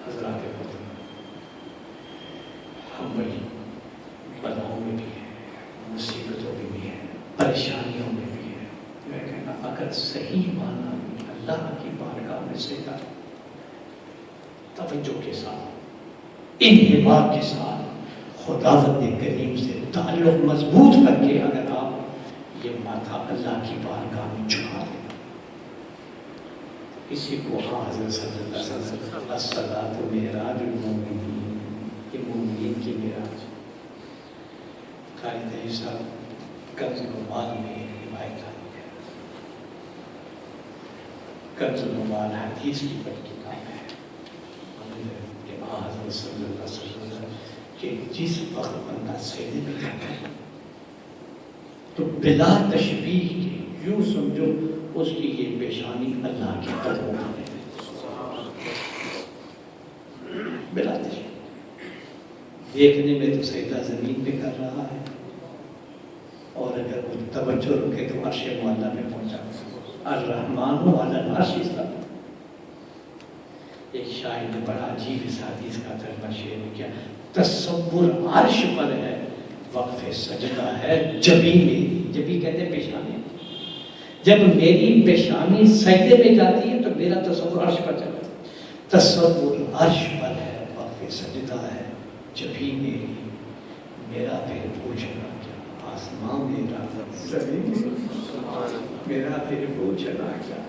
Speaker 5: حضرات ہم بڑی بلاؤں میں بھی ہیں، مصیبتوں میں بھی ہیں، پریشانیوں میں بھی ہیں۔ میں کہنا اگر صحیح معنی میں اللہ کی بارگاہ میں سے توجہ کے ساتھ، انہماک کے ساتھ خداوند کریم سے تعلق مضبوط کر کے اگر آپ یہ ماتھا اللہ کی بارگاہ میں جھکا دیں، اسی کو حضرت صلی اللہ علیہ وسلم الصلاۃ معراج المومنین، یہ مومنین کی معراج۔ قاری طاہر صاحب کنز المال میں ایک روایت آئی ہے، کنز المال حدیث کی بڑی کتاب ہے، حضرت صلی اللہ علیہ وسلم کہ جس وقت بندہ سجدے میں جاتا ہے تو بلا تشبیہ کے یوں سمجھو اس کی یہ پیشانی اللہ کی قدموں میں ہے، بلا تشبیہ۔ دیکھنے میں تو سجدہ زمین پہ کر رہا ہے، اور اگر وہ توجہ رکھے تو عرش معلیٰ میں پہنچا، الرحمن علی العرش استویٰ۔ ایک شاعر نے بڑا عجیب اس حدیث کا ترجمہ شعر میں کیا، تصور عرش پر ہے، وقف سجدہ ہے جبی میں، جبی کہتے ہیں پیشانی، جب میری پیشانی سجدے میں جاتی ہے تو میرا تصور عرش پر چلا، تصور عرش پر ہے، وقف سجدہ ہے، جبھی میرا پھر پوچھنا کیا، آسمان میرا، زمین میرا پھر پوچھنا کیا۔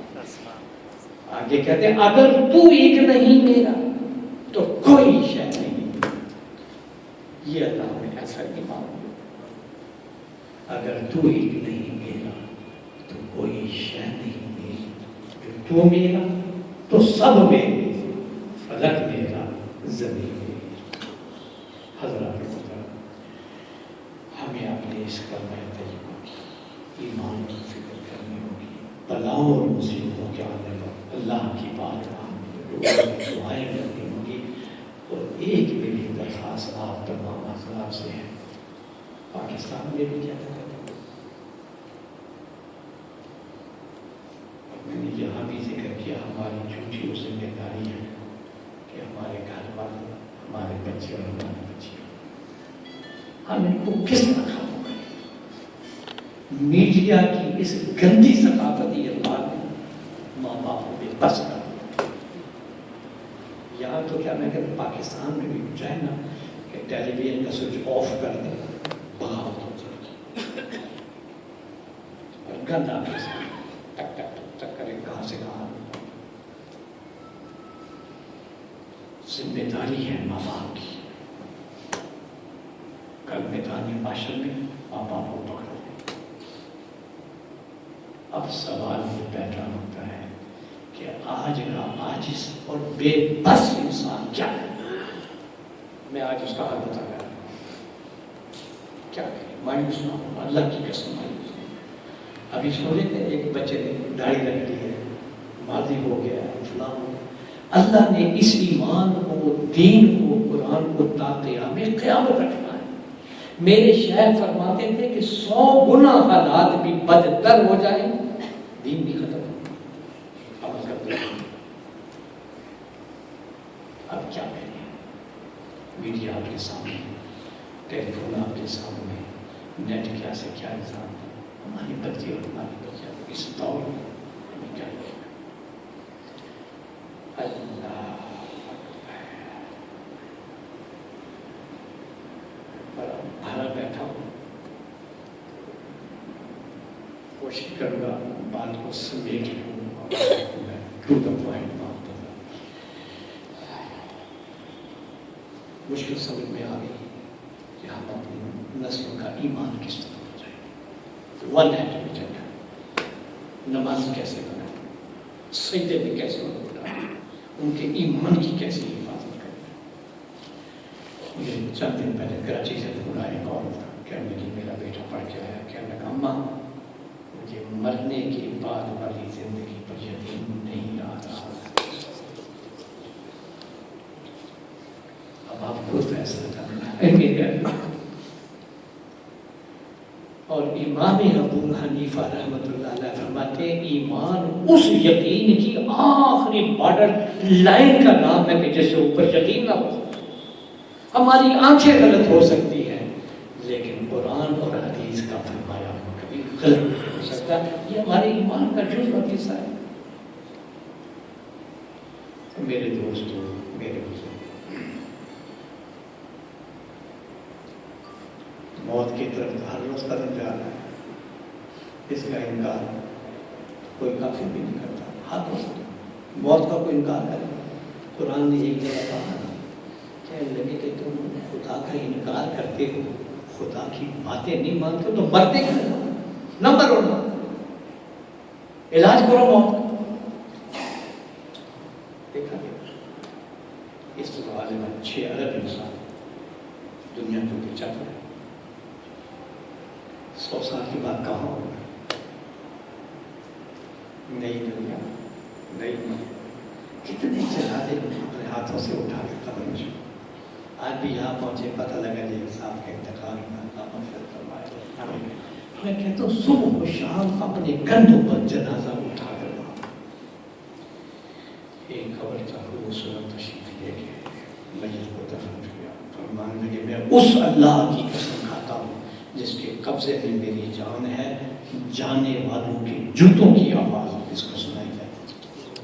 Speaker 5: آگے کہتے ہیں اگر تو ایک نہیں میرا تو کوئی شے نہیں۔ یہ اللہ نے ایسا ایمان دیا، اگر تو ایک نہیں میرا تو کوئی شے نہیں میری، جو تو میرا تو سب میرے، فلک میرا، زمین میری۔ حضرات ہمیں اپنے اس کلمہ طیبہ ایمان کی فکر کرنی ہوگی، بلاؤں اور مصیبتوں کے آنے پر اللہ کی بات دعائیں کرنی ہوگی۔ اور ایک میری درخواست آپ تمام حضرات سے ہے، پاکستان میں بھی کیا کرتے ہیں، میں نے یہاں بھی ذکر کیا، ہماری جھوٹی ذمہ داری ہے کہ ہمارے گھر والے، ہمارے بچے اور ہماری بچیاں، ہم ان کو کس طرح ختم کریں۔ میڈیا کی اس گندی ثقافتی اللہ نے ماں باپ کو بھی بس کر دیا۔ یہاں تو کیا میں کہتا ہوں پاکستان میں بھی چاہے نا کہ ٹیلی ویژن کا سوئچ آف کر دیں، بغاوت ہو جائے گی اور گندا پیسہ ٹک ٹک ٹک ٹک کرے کہاں سے کہاں۔ ذمہ داری ہے ماں باپ کی، کل میدان معاشر میں ماں باپ کو پکڑا دیں۔ اب سوال یہ پیدا ہوتا ہے کہ آج کا عاجز اور بے بس انسان کیا ہے؟ میں آج اس کا حل بتا رہا ہوں، کیا کریں؟ مایوس نہ ہو، اللہ کی قسم مایوس نہ ہو۔ ابھی سن رہے تھے ایک بچے نے داڑھی رکھ لی ہے، ماضی ہو گیا، فلاں ہو گیا۔ اللہ نے اس ایمان کو، دین کو، قرآن کو تا قیام قیامت رکھنا ہے۔ میرے شیخ فرماتے تھے کہ 100 گنا حالات بھی بدتر ہو جائیں، دین بھی ختم ہو۔ عمل کرتے ہیں۔ اب کیا کریں؟ میڈیا آپ کے سامنے، ٹیلی فون آپ کے سامنے، نیٹ کیا سے کیا نظام ہے، ہماری بچی اور ہماری بچیاں اس دور میں ہمیں کیا کریں؟ اللہ بھرا بیٹھا ہوں، کوشش کروں گا بات کو سمیٹ لوں اور ٹو دا پوائنٹ بات کروں۔ مشکل سمجھ میں آ گئی کہ ہم اپنی نسلوں کا ایمان کس طرح ہو جائے، ون ہینڈ میں چلنا، نماز کیسے کرنا، سجدے میں کیسے ہونا، ان کے ایمان کی کیسے حفاظت کرنا۔ مجھے چند دن پہلے کراچی سے فون آیا، ایک عورت کہنے لگی میرا بیٹا پڑھ کے آیا، کہنے لگا اماں مجھے مرنے کے بعد والی زندگی پر یقین نہیں آ رہا۔ اب آپ خود فیصلہ کرنا ہے میرے اللہ۔ اور امام ابو حنیفہ رحمۃ اللہ علیہ فرماتے ہیں ایمان اس یقین کی آخری بارڈر لائن کا نام ہے کہ جس سے اوپر یقین نہ ہو۔ ہماری آنکھیں غلط ہو سکتی ہیں لیکن قرآن اور حدیث کا فرمایا کبھی غلط نہیں ہو سکتا، یہ ہمارے ایمان کا جزء اور حصہ ہے۔ میرے دوستوں، میرے بزرگ، موت کی طرف ہر روز قدم جا رہا ہے، اس کا انکار کوئی کافی بھی نہیں کرتا۔ ہر روز موت کا کوئی انکار کرے، قرآن نے ایک جگہ کہا کہنے لگے کہ تم خدا کا انکار کرتے ہو، خدا کی باتیں نہیں مانتے ہو تو مرتے کیوں نہ مرو، نہ علاج کرو موت کا۔ دیکھا گیا اس حوالے میں 6 ارب انسان دنیا کو بیچا پڑے، 100 سال کی بات کہاں ہوگا؟ نئی دنیا، نئی ملک، کتنے جنازے اپنے ہاتھوں سے اٹھا کے قبر میں چھوڑے۔ آج بھی یہاں پہنچے، پتہ لگا جی صاحب کے انتقال میں اللہ مغفرت فرمائے۔ میں کہتا ہوں صبح و شام اپنے کندھوں پر جنازہ اٹھا کر ایک قبر کا خوبصورت تشریف لے کے میت کو دفن کیا۔ فرمانے لگے میں اس اللہ کی قسم کھاتا ہوں جس کے قبضے میں میری جان ہے، جانے والوں کے جوتوں کی آواز اس کو سنائی جائے۔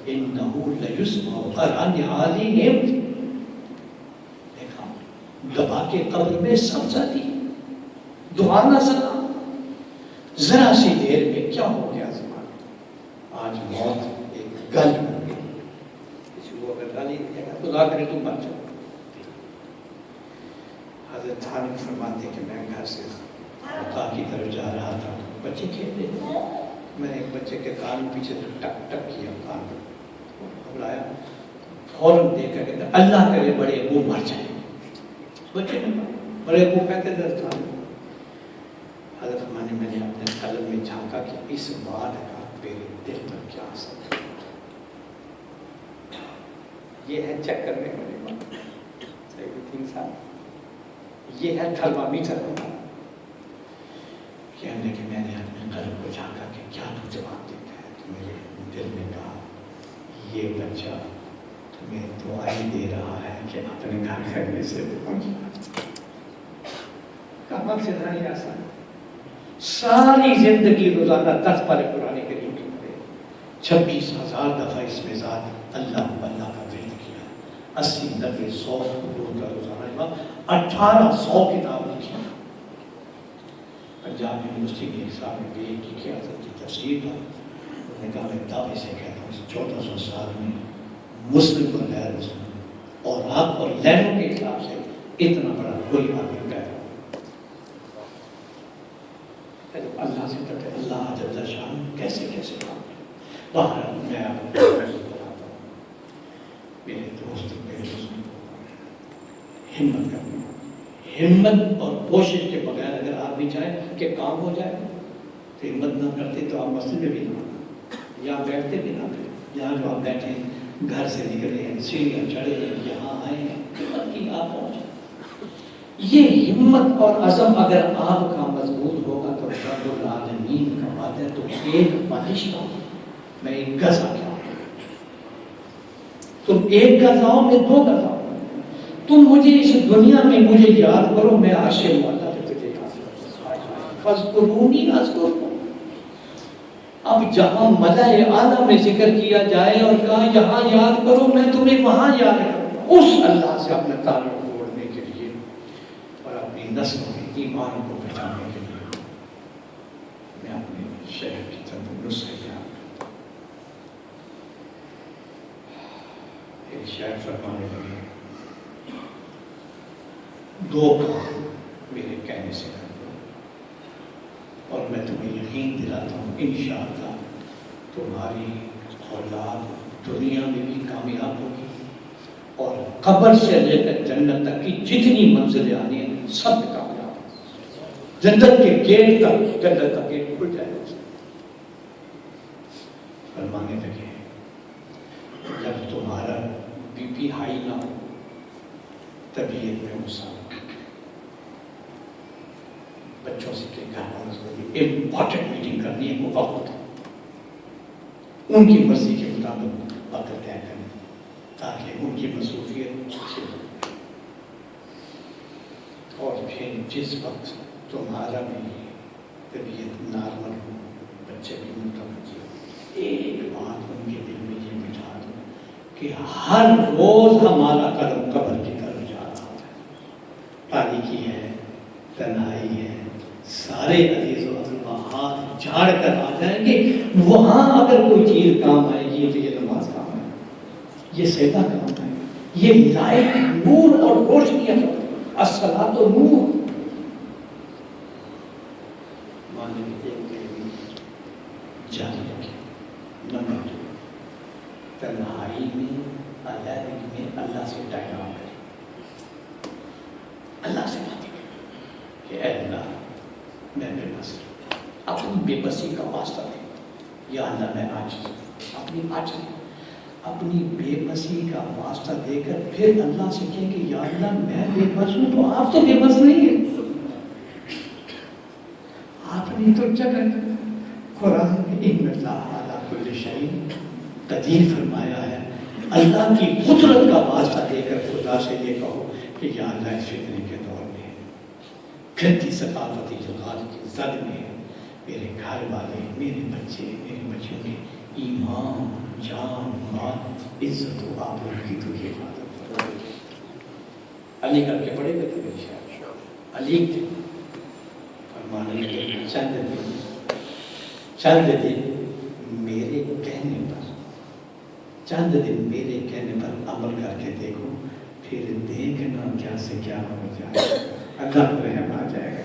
Speaker 5: انہو لیسمع قرآن عالی نے دیکھا دبا کے قبر میں سب جاتی دعا نہ سنا ذرا سی دیر میں کیا ہو گیا زمان آج موت ایک گل بن گئی کسی کو اگر گالی دے گا خدا کرے تو مر جاؤ حضرت تھانوی فرماتے کہ میں گھر سے خدا کی طرف جا رہا تھا بچے کھیل رہے میں نے ایک بچے کے کان پیچھے سے ٹک ٹک کیا کان پر گھبرایا فوراً دیکھا کہ اللہ کرے بڑے ابو مر جائیں بچے نے بڑے ابو کہتے تھے حضرت فرمانے میں نے اپنے قلب میں جھانکا کہ اس بات کا میرے دل پر کیا اثر یہ ہے چیک کرنے والی بات یہ ہے تھرمامیٹر کہنے کہ میں نے اپنے قلب کو جھانکا کہ کیا تو جواب دیتا ہے تو میرے دل میں کہا یہ بچہ تمہیں دعائی دے رہا ہے کہ اپنے گھر کرنے سے کہاں سے نہیں آسان ساری زندگی روزانہ 10 پارے قرآن کریم کی پڑھے 26,000 دفعہ اس میں ذات اللہ کا ذکر کیا 80 90 100 کا روزانہ 1800 کتاب لکھی پنجاب یونیورسٹی کے حساب میں بھی ایک کی حضرت کی تفسیر تھا انہوں نے کہا میں دعوے سے کہتا ہوں اس 1400 سال میں مسلم اور غیر مسلم اور رات اور لہروں کے حساب سے اتنا بڑا کوئی آدمی پیدا اللہ سے کہتے ہیں اللہ جل شان کیسے کیسے کام باہر میں آپ کو بتاتا ہوں میرے دوست ہمت کرنا ہمت اور کوشش کے بغیر اگر آدمی چاہے کہ کام ہو جائے تو ہمت نہ کرتے تو آپ مسجد میں بھی نہ یا بیٹھتے بھی نہ تھے یہاں جو آپ بیٹھے ہیں گھر سے نکلے ہیں سیڑھیاں چڑھے ہیں یہاں آئے ہیں ہمت کی آپ پہنچے یہ ہمت اور عزم اگر آپ کا مضبوط ہوگا تو رب العالمین کا وعدہ تو ایک بارش کا میں ایک گز آ گیا تم ایک گز آؤ میں 2 گز آؤ تم مجھے اس دنیا میں مجھے یاد کرو میں عرش مولا پہ تجھے یاد کروں فاذکرونی اذکرکم اب جہاں مدح اعلیٰ میں ذکر کیا جائے اور کہا یہاں یاد کرو میں تمہیں وہاں یاد کروں اس اللہ سے اپنا تعلق توڑنے کے لیے اور اپنی نسل میں ایمان کو بچانے کے لیے میں اپنے شہر کی طرف نسخے کیا ایک شاعر فرمانے لگے 2 کام میرے کہنے سے کر دو اور میں تمہیں یقین دلاتا ہوں انشاءاللہ تمہاری اولاد دنیا میں بھی کامیاب ہوگی اور قبر سے لے کر جنت تک کی جتنی منزلیں آنی ہیں سب کامیاب جنت کے گیٹ تک جنت کا گیٹ کھل جائے گا فرمانے لگے جب تمہارا بی پی ہائی نہ ہو طبیعت میں مساوات بچوں سے کہ گھر والوں سے امپورٹنٹ میٹنگ کرنی ہے وہ وقت ان کی مرضی کے مطابق وقت طے کریں تاکہ ان کی مصروفیت اچھی ہو اور پھر جس وقت تمہارا بھی طبیعت نارمل ہو بچے بھی متوجہ ہو ایک بات ان کے دل میں یہ بٹھا دو کہ ہر روز ہمارا قدم قبر کی طرف جا رہا ہے تاریکی ہے تنہائی ہے سارے عزیز و احباب ہاتھ جھاڑ کر آ جائیں گے وہاں اگر کوئی چیز کام آئے گی تو یہ نماز کام ہے یہ سیدھا کام ہے یہ لائٹ نور اور روشنی ہے الصلاۃ و نور ماننے کے جاری رکھیں نمبر 2 تنہائی میں علیحدگی میں اللہ سے ڈائلاگ کریں اللہ سے بات کریں کہ اے اللہ میں بے بس اپنی بے بسی کا واسطہ دے یا اللہ میں آج اپنی بے بسی کا واسطہ دے کر پھر اللہ سے کہیں کہ یا اللہ میں بے بس ہوں تو آپ تو بے بس نہیں ہیں آپ نے تو جگہ قرآن میں ان اللہ علی کل شیء قدیر فرمایا ہے اللہ کی قدرت کا واسطہ دے کر خدا سے یہ کہو کہ یا اللہ اس فتنے کے دور میں گھٹتی ثقافتی جغال کی زد میں میرے گھر والے میرے بچے میری بچیوں کے ایمان جان مال عزت و آبرو کی تو یہ عبادت فرمائے. علی کر کے پڑے گئے تھے میرے شاید علی تھے فرمانے لگے چند دن میرے کہنے پر چند دن میرے کہنے پر عمل کر کے دیکھو پھر دیکھنا کیا سے کیا ہو جائے گا. اللہ کو رحم آ جائے گا,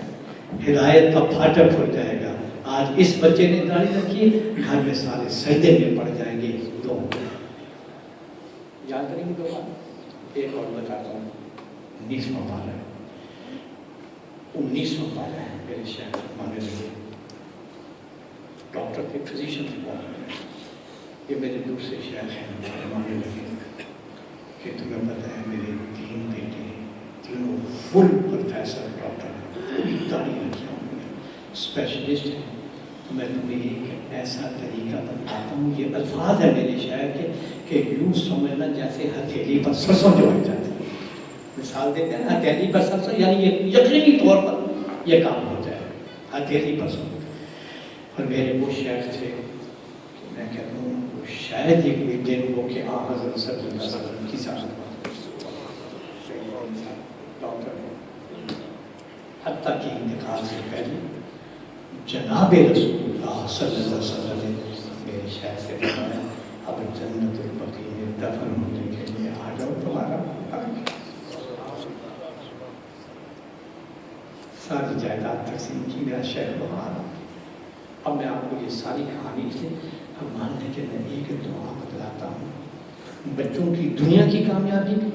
Speaker 5: ہدایت کا پھاٹک کھل جائے گا. آج اس بچے نے داڑھی رکھی ہے, گھر میں سارے سجدے میں پڑ جائیں گے. دو یاد کریں گے دو بات. ایک اور بتاتا ہوں, 19واں پارہ ہے, 19واں پارہ ہے. میرے شیخ مانے لگے, ڈاکٹر کے فزیشین سے بات, یہ میرے دوسرے شیخ ہیں, مانے لگے کہ تمہیں پتہ ہے میرے 3 بیٹے ہیں, تینوں فل پروفیسر ڈاکٹر ہیں, داڑھی رکھی ہوں گے, اسپیشلسٹ ہیں. تو میں تمہیں ایک ایسا طریقہ بتاتا ہوں, یہ الفاظ ہے میرے شاعر کے کہ یوں سمجھنا جیسے ہتھیلی پر سرسوں جو ہو جاتی ہے. مثال دیتے ہیں نا ہتھیلی پر سرسوں, یعنی یہ یقینی طور پر یہ کام ہو جائے ہتھیلی پر سرسوں. اور میرے وہ شیخ تھے کہ میں کہتا ہوں شاید یہ کوئی دن ہو کہ آن حضرت صلی اللہ علیہ وسلم کی ساتھ ڈاکٹر حتیٰ کہ انتقال سے پہلے جناب رسول اللہ صلی اللہ علیہ وسلم نے میرے شیخ سے فرمایا اب جنت البقیع میں دفن ہونے کے لیے آ جاؤ, تمہارا ساری جائیداد تقسیم کی, میرا شیخ وہاں. اب میں آپ کو یہ ساری کہانی سے ماننے کے میں ایک دعا بتلاتا ہوں, بچوں کی دنیا کی کامیابی بھی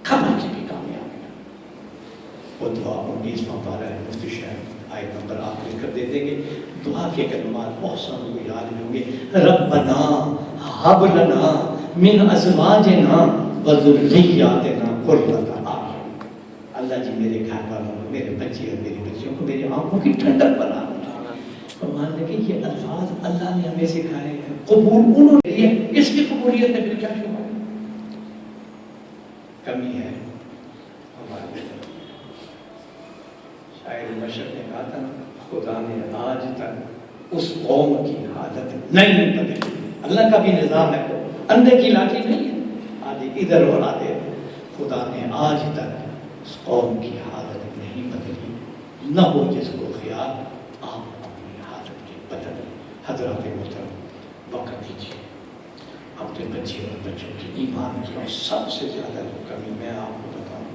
Speaker 5: قبر کی بھی کامیابی. وہ دعا 19واں پارہ ہے, مفتی شاہد آیت نمبر آپ لکھ کر دے دیں گے. دعا کے کلمات بہت ساروں کو یاد ہوں گے. ربنا ہب لنا من ازواجنا وذریاتنا قرۃ اعین. اللہ جی میرے گھر والوں کو, میرے بچے اور میری بچیوں کو میری آنکھوں کی ٹھنڈک بنا. مان لیں کہ یہ الفاظ اللہ نے ہمیں سکھائے ہیں, قبول انہوں نے ہے, اس کی قبولیت میں پھر کیا شبہ ہے, کمی ہے ہمارے. شاعر مشرق نے کہا تھا خدا نے آج تک اس قوم کی حالت نہیں بدلی. اللہ کا بھی نظام ہے, اندھے کی لاٹھی نہیں ہے, آدھے ادھر اور آدھے. خدا نے آج تک اس قوم کی حالت نہیں بدلی. نہ ہو جس کو خیال حضرات محترم وقت دیجیے اپنے بچے اور بچوں کے ایمان کی. اور سب سے زیادہ کمی میں آپ کو بتاؤں,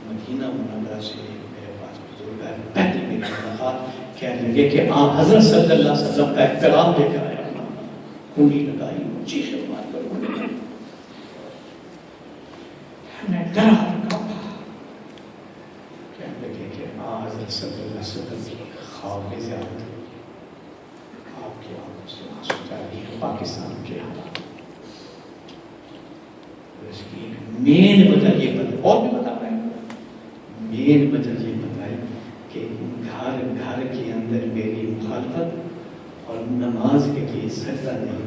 Speaker 5: مدینہ منورہ سے میرے پاس بزرگ ہے, پہلی میری ملاقات کہنے لگے کہ آپ حضرت صلی اللہ علیہ وسلم کا احترام لے کر آئے, کنڈی لگائی, اونچی خدمات کروں. میں ڈرا رکھا, کہنے لگے کہ آپ حضرت صلی اللہ علیہ وسلم کی خواب میں زیادہ آپ کی آنکھوں سے آنسو جاری ہے پاکستان کے حالات. اس کی مین وجہ یہ بتا, اور بھی بتا رہے ہیں, مین وجہ یہ بتائی کہ گھر کے اندر میری مخالفت اور نماز کے لیے سجدہ نہیں.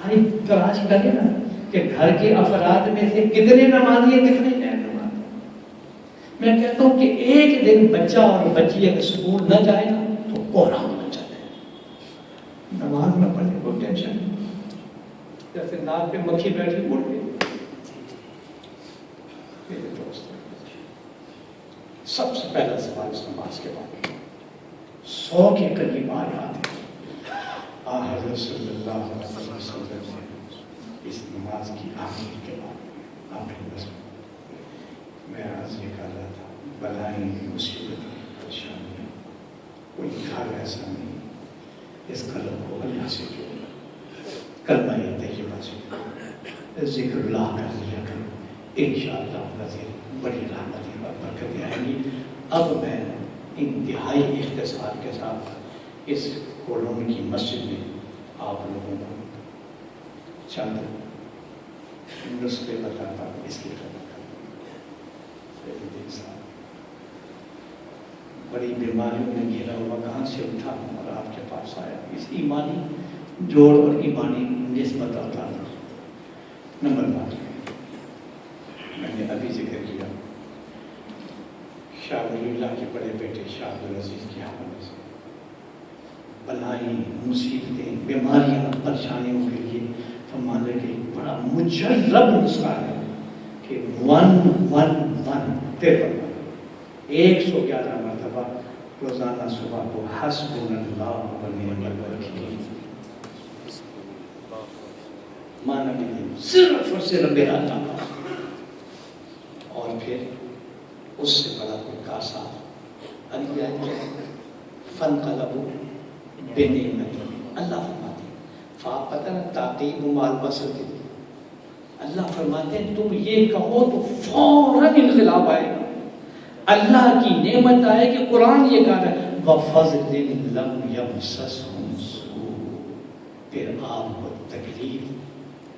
Speaker 5: ہر تلاش کرے نا کہ گھر کے افراد میں سے کتنے نمازی ہیں, کتنے غیر نمازی. میں کہتا ہوں کہ ایک دن بچہ اور بچی اگر اسکول نہ جائے نا تو کوہرا ہونا چاہتے ہیں. نماز نہ پڑھنے کو ٹینشن, جیسے ناک پہ مکھی بیٹھی اڑ گئی. میرے دوست, سب سے پہلا سوال اس نماز کے بعد 100 کے قریب آیات ہیں. حضرت صلی اللہ علیہ وسلم نے اس نماز کی آخر کے بعد آخری بس میں عرض یہ کر رہا تھا, بلائیں مصیبتیں پریشانیاں, کوئی گھر ایسا نہیں اس قلم کو اللہ سے جوڑ, کلمہ طیبہ سے جوڑ, ذکر اللہ کر لیا کرو, انشاءاللہ نظیر بڑی رحمتیں اور برکتیں آئیں گی. اب میں انتہائی اختصار کے ساتھ اس کولون کی مسجد میں آپ لوگوں کو چند نسخے بتاتا ہوں اس کی خدمت. بڑی بیماریوں میں گھرا ہوا کہاں سے اٹھا ہوں اور آپ کے پاس آیا. اس ایمانی جوڑ اور ایمانی نسبت ہوتا تھا. نمبر 5 میں نے ابھی ذکر کیا شاہ ولی اللہ کے بڑے بیٹے شاہ عبدالعزیز کے حوالے سے بلائیں، مصیبتیں، بیماریاں، پریشانیوں کے لیے فرمانے کے بڑا مجرب نسخہ ہے کہ 111 پھر 111 مرتبہ روزانہ صبح کو حسبنا اللہ و نعم الوکیل مانا بھی صرف اور صرف میرا اللہ، اور پھر اس سے بڑا کوئی کاسا فن قلبو بے نعمت اللہ فرماتے ہیں فاقتن تعقیب مال بسط اللہ فرماتے ہیں تم یہ کہو تو فوراً انقلاب آئے گا، اللہ کی نعمت آئے کہ قرآن یہ کہا ہے وَفَضْلٍ لَمْ يَمْسَسْهُمْ سُوءٌ، پھر آپ کو تکلیف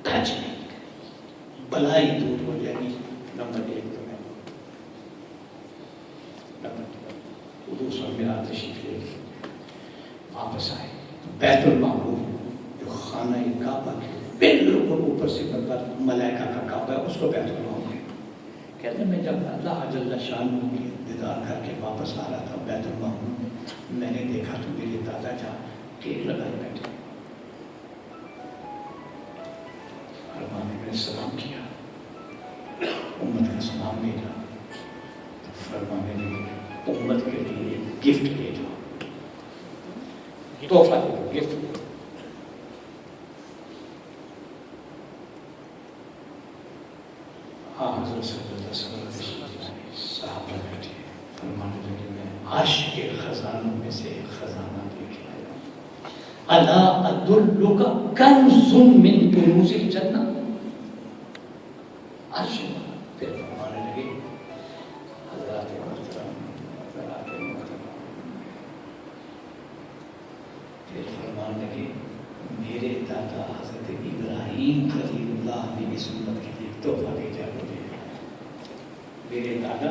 Speaker 5: ٹچ نہیں کرے، بلائی دور ہو جائے گی۔ نمبر 1 تو ہے حضور صلی اللہ علیہ وسلم تشریف لے کے واپس آئے بیت المعمور جو خانہ کعبہ کے بالکل اوپر سے پر ملائکہ کا کعبہ ہے، اس کو بیت المعمور کہتے ہیں میں جب اللہ جل شانہ کی دیدار کر کے واپس آ رہا تھا بیت المعمور میں نے دیکھا تو میرے دادا جان ٹھیک لگائے بیٹھے، نے سلام کیا، امت کا سلام بھیجا، تو فرمانے لگے امت کے لیے گفٹ لے جاؤ، تحفہ دے دو، گفٹ دے دو۔ حضرت صلی اللہ علیہ وسلم صحابہ بیٹھے، فرمانے لگے میں عرش کے خزانوں میں سے ایک خزانہ لے کے آیا ہوں، الا ادلک کنز من کنوز الجنہ، عرش پھر فرمانے لگے حضرات محترم پھر فرمانے لگے میرے دادا حضرت ابراہیم خلیل اللہ نے اس امت کے لیے تحفہ بھیجا مجھے، میرے دادا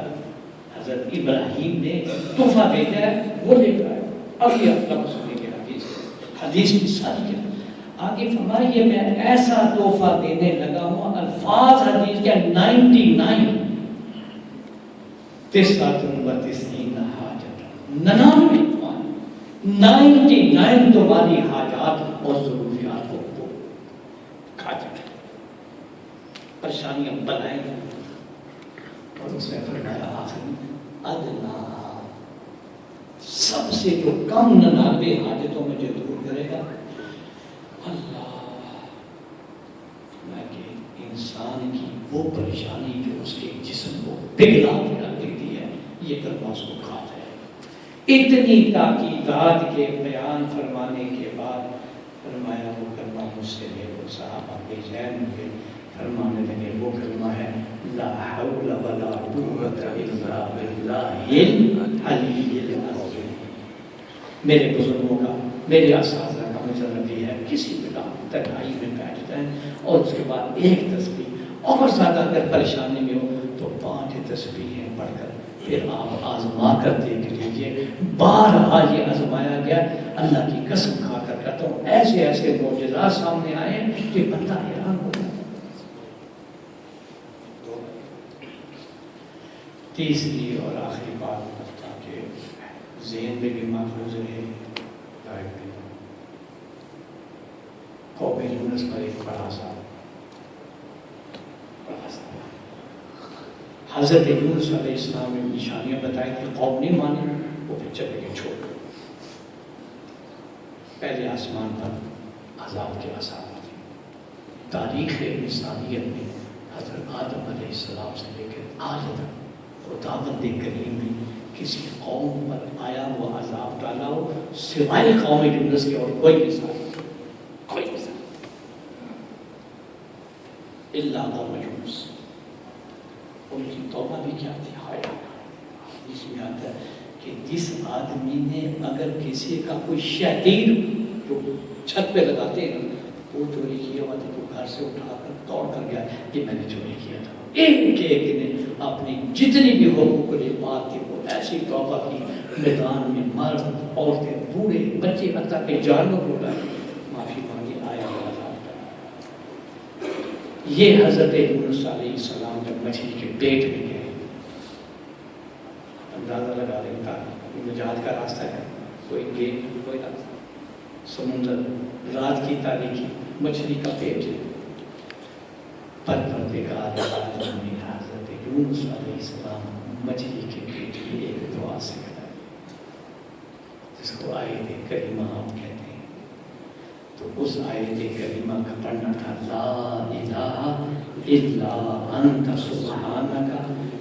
Speaker 5: حضرت ابراہیم نے تحفہ بھیجا ہے وہ لے کر آئے، اب یہ اللہ رسول کے حدیث کی ساری ہے۔ آگے فرمائیے میں ایسا تحفہ دینے لگا ہوں، الفاظ حدیث کے 99 99 تمہاری حاجات اور ضروریات کو کھا جائے، پریشانیاں بلائیں، اور اس نے فرمایا آخر ادنا سب سے جو کم 99 حاجتوں میں جو دور کرے گا اللہ، میں کہ انسان کی وہ پریشانی جو اس کے جسم کو پگھلا کے رکھ دیتی ہے یہ کلمہ اس کو کھا جائے۔ اتنی تاکیدات کے بیان فرمانے کے بعد فرمایا وہ کلمہ مجھ سے لے لو، صحابہ بے چین ہوئے، فرمانے لگے وہ کلمہ ہے لا حول ولا قوت الا باللہ العلی العظیم۔ میرے بزرگوں کا، میرے اساتذہ کا مجرب یہ ہے کسی بلا تنہائی میں بیٹھ جائیں اور اس کے بعد ایک تسبیح، اور زیادہ اگر پریشانی میں ہو تو 5 تسبیحیں پڑھ کر پھر آپ آزما کر دیکھ لیجئے۔ بارہا یہ آزمایا گیا، اللہ کی قسم کھا کر کہتا ہوں ایسے ایسے معجزات سامنے آئے کہ بندہ حیران ہو جاتا۔ تیسری اور آخری بات تاکہ ذہن میں بھی محفوظ رہے، قوم یونس پر ایک بڑا سا حضرت یونس علیہ السلام نے نشانیاں بتائی تھی، قوم نہیں مانی، وہ پھر چلے گئے چھوڑ دو۔ پہلے آسمان پر عذاب کے آثار تھے، تاریخ انسانیت میں حضرت آدم علیہ السلام سے لے کر آج تک خداوند کریم نے کسی قوم پر آیا ہوا عذاب ڈالا ہو سوائے قوم یونس کے اور کوئی مثال کوئی مثال الا قوم یونس۔ ان کی توبہ بھی کیا تھی، ہائے اس میں آتا ہے کہ جس آدمی نے اگر کسی کا کوئی شہتیر جو چھت پہ لگاتے ہیں وہ چوری کیا ہوا تھا تو گھر سے اٹھا کر دوڑ کر گیا کہ میں نے چوری کیا تھا، ایک ایک نے اپنی جتنی بھی حقوق کی بات تھی وہ ایسی توبہ کی، میدان میں مرد عورتیں بوڑھے بچے حتیٰ کہ جانور کو لائے معافی مانگی، آیا یہ حضرت یونس علیہ السلام جب مچھلی کے پیٹ میں گئے، اندازہ لگا لیتا نجات کا راستہ ہے، کوئی گیٹ کوئی راستہ،
Speaker 6: سمندر رات کی تاریخی مچھلی کا پیٹ ہے، پروردگار عالم نے حضرت یونس علیہ السلام مچھلی کے پیٹ کی ایک دعا سے بتائی، جس کو آیت کریمہ ہم کہتے ہیں۔ تو اس آیت کریمہ کا پڑھنا تھا لا الہ الا انت سبحانک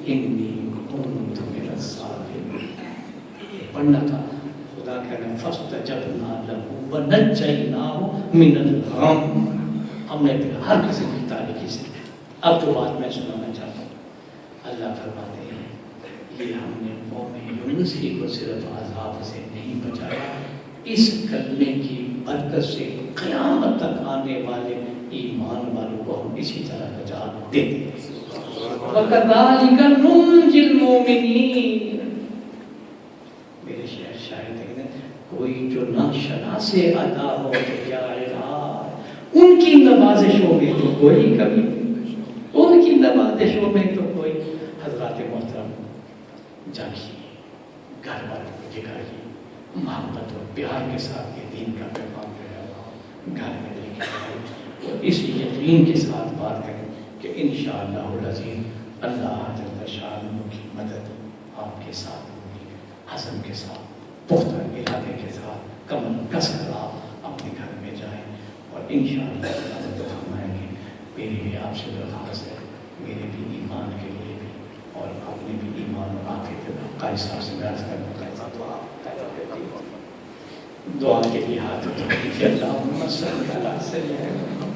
Speaker 6: انی کنت من الظالمین، پڑھنا تھا۔ خدا کہنا فاستجبنا لہ ونجیناہ من الغم، ہم نے پھر ہر قسم کی تاریکی سے۔ اب جو بات میں سنانا چاہتا ہوں، اللہ فرماتے ہیں یہ ہم نے قوم یونس ہی کو صرف عذاب سے نہیں بچایا، اس کلمے کی برکت سے قیامت تک آنے والے ایمان والوں کو ہم اسی طرح نجات دیتے ہیں۔ وَكَذَلِكَ نُنْجِي الْمُؤْمِنِينَ، میرے شاعر کہتے ہیں کوئی جو نہ شناس ادا ہو تو کیا علاج، ان کی نوازشوں میں تو کوئی کمی، ان کی نوازشوں میں تو کوئی۔ حضرات محترم جاگیے، گھر والوں کو جگائیے، محبت اور پیار کے ساتھ یہ دین کا پیغام گھر میں لے کے آئے اور اس یقین کے ساتھ بات کریں کہ انشاءاللہ العظیم اللہ جل شانہ کی مدد آپ کے ساتھ ہوگی، حسن کے ساتھ، پختہ ارادے کے ساتھ کمر کس کر آپ اپنے گھر میں جائیں اور انشاءاللہ مدد فرمائیں گے۔ میری بھی آپ سے درخواست ہے، میرے بھی ایمان کے لیے بھی اور اپنے بھی ایمان اور عافیت قاری صاحب سے عرض کرنا چاہتا ہوں، دعا کے لیے ہاتھ اٹھائیں کہ اللہم صلی علی سیدنا،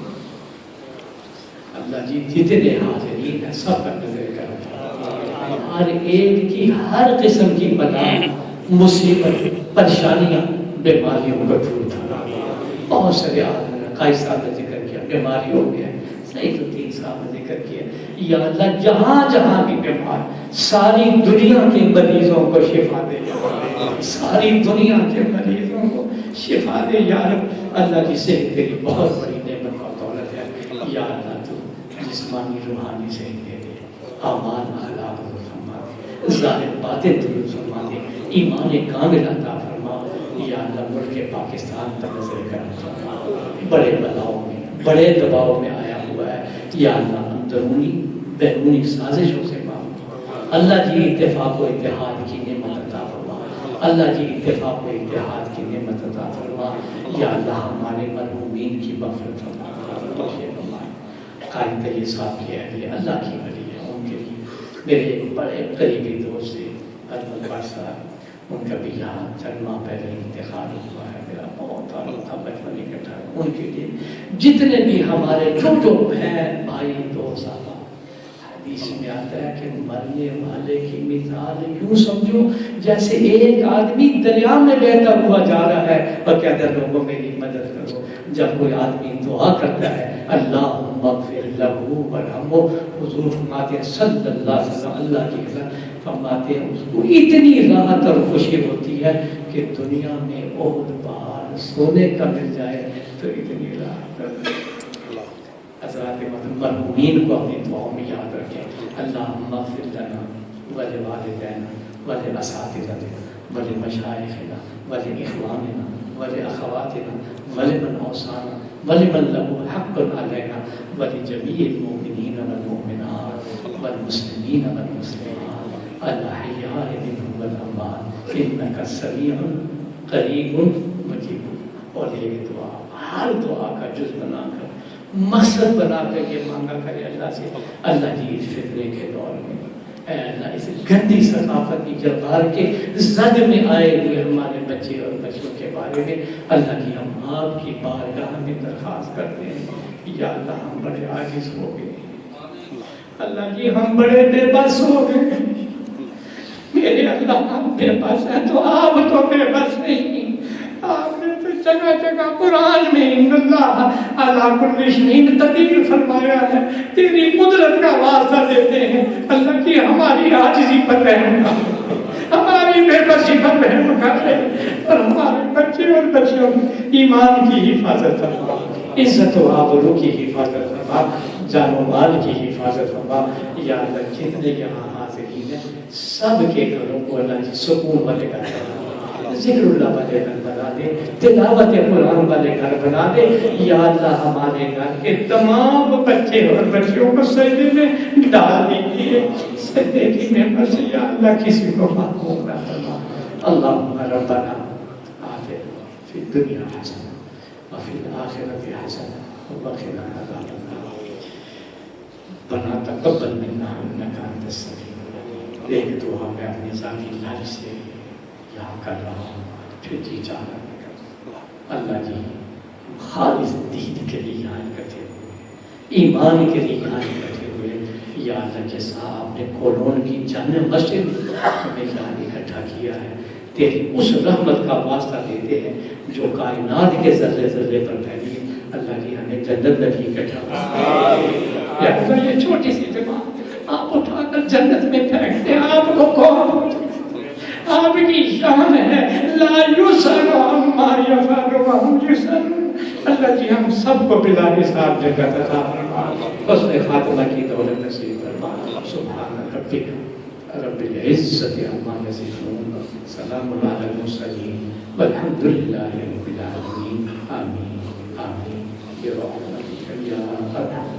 Speaker 6: اللہ جی جتنے حاضرین ہیں سب کا نظر کرو، ہر ایک کی ہر قسم کی بلا مصیبت پریشانیاں بیماریوں کو دور کرنا۔ بہت سارے آدمی قاری صاحب نے ذکر کیا بیماری ہو گیا، سعید الدین صاحب نے ذکر کیا، یا اللہ جہاں جہاں بھی بیمار ساری دنیا کے مریضوں کو شفا دے، ساری دنیا کے مریضوں کو شفا دے یا رب۔ اللہ کی صحت تیری بہت بڑی نعمت اور دولت ہے، یا اللہ تو جسمانی روحانی صحت دے دے، اعمال اخلاق درست فرما دے، ظاہر باتیں درست فرما دے، ایمان کامل عطا فرما، یا اللہ ملک پاکستان پر نظر کرم فرما، بڑے بلاؤں میں بڑے دباؤ میں آیا ہوا ہے، یا اللہ اندرونی بیرونی سازشوں سے معاف، اللہ جی اتفاق و اتحاد کی نعمت عطا فرما، اللہ جی اتفاق و اتحاد کی نعمت عطا فرما، یا اللہ ہمارے مرحومین کی مغفرت فرما۔ قاری طیب صاحب کی اہلیہ اللہ کی ولی ہے، ان کے لیے میرے ایک بڑے قریبی دوست تھے اجمل بٹ صاحب، ان کا بھی یہاں چند ماہ پہلے انتقال ہوا ہے، میرا بہت تعلق تھا بچپن اکٹھا، ان کے لیے جتنے بھی ہمارے جو بہن بھائی دوست آبا، حدیث میں آتا ہے کہ مرنے والے کی مثال یوں سمجھو جیسے ایک آدمی دریا میں بہتا ہوا جا رہا ہے اور کہتا ہے لوگوں میری مدد کرو۔ جب کوئی آدمی دعا کرتا ہے اللہم اغفر لہ ورحمہ، حضور فرماتے ہیں صلی اللہ علیہ وسلم، اللہ کی حضرت فرماتے ہیں اس کو اتنی راحت اور خوشی ہوتی ہے کہ دنیا میں احد پہاڑ سونے کا مل جائے تو اتنی راحت۔ حضرات مرحومین کو اپنی دعاؤں میں یاد رکھیں، اللہم اغفر لنا ولوالدینا ولاساتذتنا ولمشائخنا ولاخواننا ولاخواتنا ولمن اوصانا ولمن له حق علینا ولجمیع المؤمنین والمؤمنات والمسلمین والمسلمات الاحیاء منهم والاموات انک سمیع قریب مجیب۔ اور یہ دعا ہر دعا کا جز بنا کر مقصد بنا کر یہ مانگا کرے اللہ سے، اللہ جی اس فتنے کے دور میں اے اللہ اس گندی ثقافت کی جبار کے زد میں آئے ہوئے ہمارے بچے اور بچوں کے بارے میں اللہ جی ہم آپ کی بارگاہ میں درخواست کرتے ہیں، یا اللہ ہم بڑے عاجز ہو گئے، اللہ جی ہم بڑے بے بس ہو گئے، میرے اللہ ہم بے بس ہیں تو آپ تو بے بس نہیں، آپ نے تو جگہ جگہ قرآن میں ان اللہ علی کل شیء قدیر فرمایا ہے، تیری قدرت کا واسطہ دیتے ہیں، اللہ کی ہماری عاجزی پر رحم کر، ہماری بے بسی پر رحم کر لے اور ہمارے بچے اور بچیوں کی ایمان کی حفاظت فرما، عزت و آبرو کی حفاظت فرما، جان و مال کی حفاظت فرما، یا اللہ جتنے یہاں حاضرین ہیں سب کے گھروں کو اللہ جی سکون والے کا ذکر اللہ والے گھر بنا دے، تلاوت قرآن والے گھر بنا دے یا اللہ۔ ہمارے گھر کے تمام بچے اور بچیوں کو سجدے میں ڈال دیجیے، سجدے کی نعمت سے یا اللہ کسی کو محروم نہ فرما۔ اللہم ربنا آتنا فی الدنیا حسنہ وفی الآخرۃ حسنہ وقنا عذاب النار۔ ربنا تقبل منا انک انت السمیع العلیم۔ ایک دعا میں اپنی ذاتی لائف سے یہاں کر رہا ہوں، پھر جی چاہ رہا ہوں۔ اللہ جی خالص دین کے لیے یہاں اکٹھے ہوئے، ایمان کے لیے یہاں اکٹھے ہوئے، یا اللہ جیسا آپ نے کولون کی جامع مسجد میں یہاں اکٹھا کیا ہے، تیری اس رحمت کا واسطہ دیتے ہیں جو کائنات کے ذرے ذرے پر پھیلی ہے۔ اللہ جی ہمیں جنت میں بھی اکٹھا یا اللہ یہ چھوٹی سی جماعت آپ اٹھا کر جنت میں پھینکتے، آپ کو کون، آپ کی شان ہے لا یسأل عما یفعل وهم یسألون۔ اللہ جی ہم سب کو بلا حساب جنت عطا فرما، حسن خاتمہ کی دولت نصیب فرما۔ سبحان ربک رب العزت عما یصفون، سلام علی المرسلین والحمد للہ رب العالمین۔ آمین آمین برحمتک یا ارحم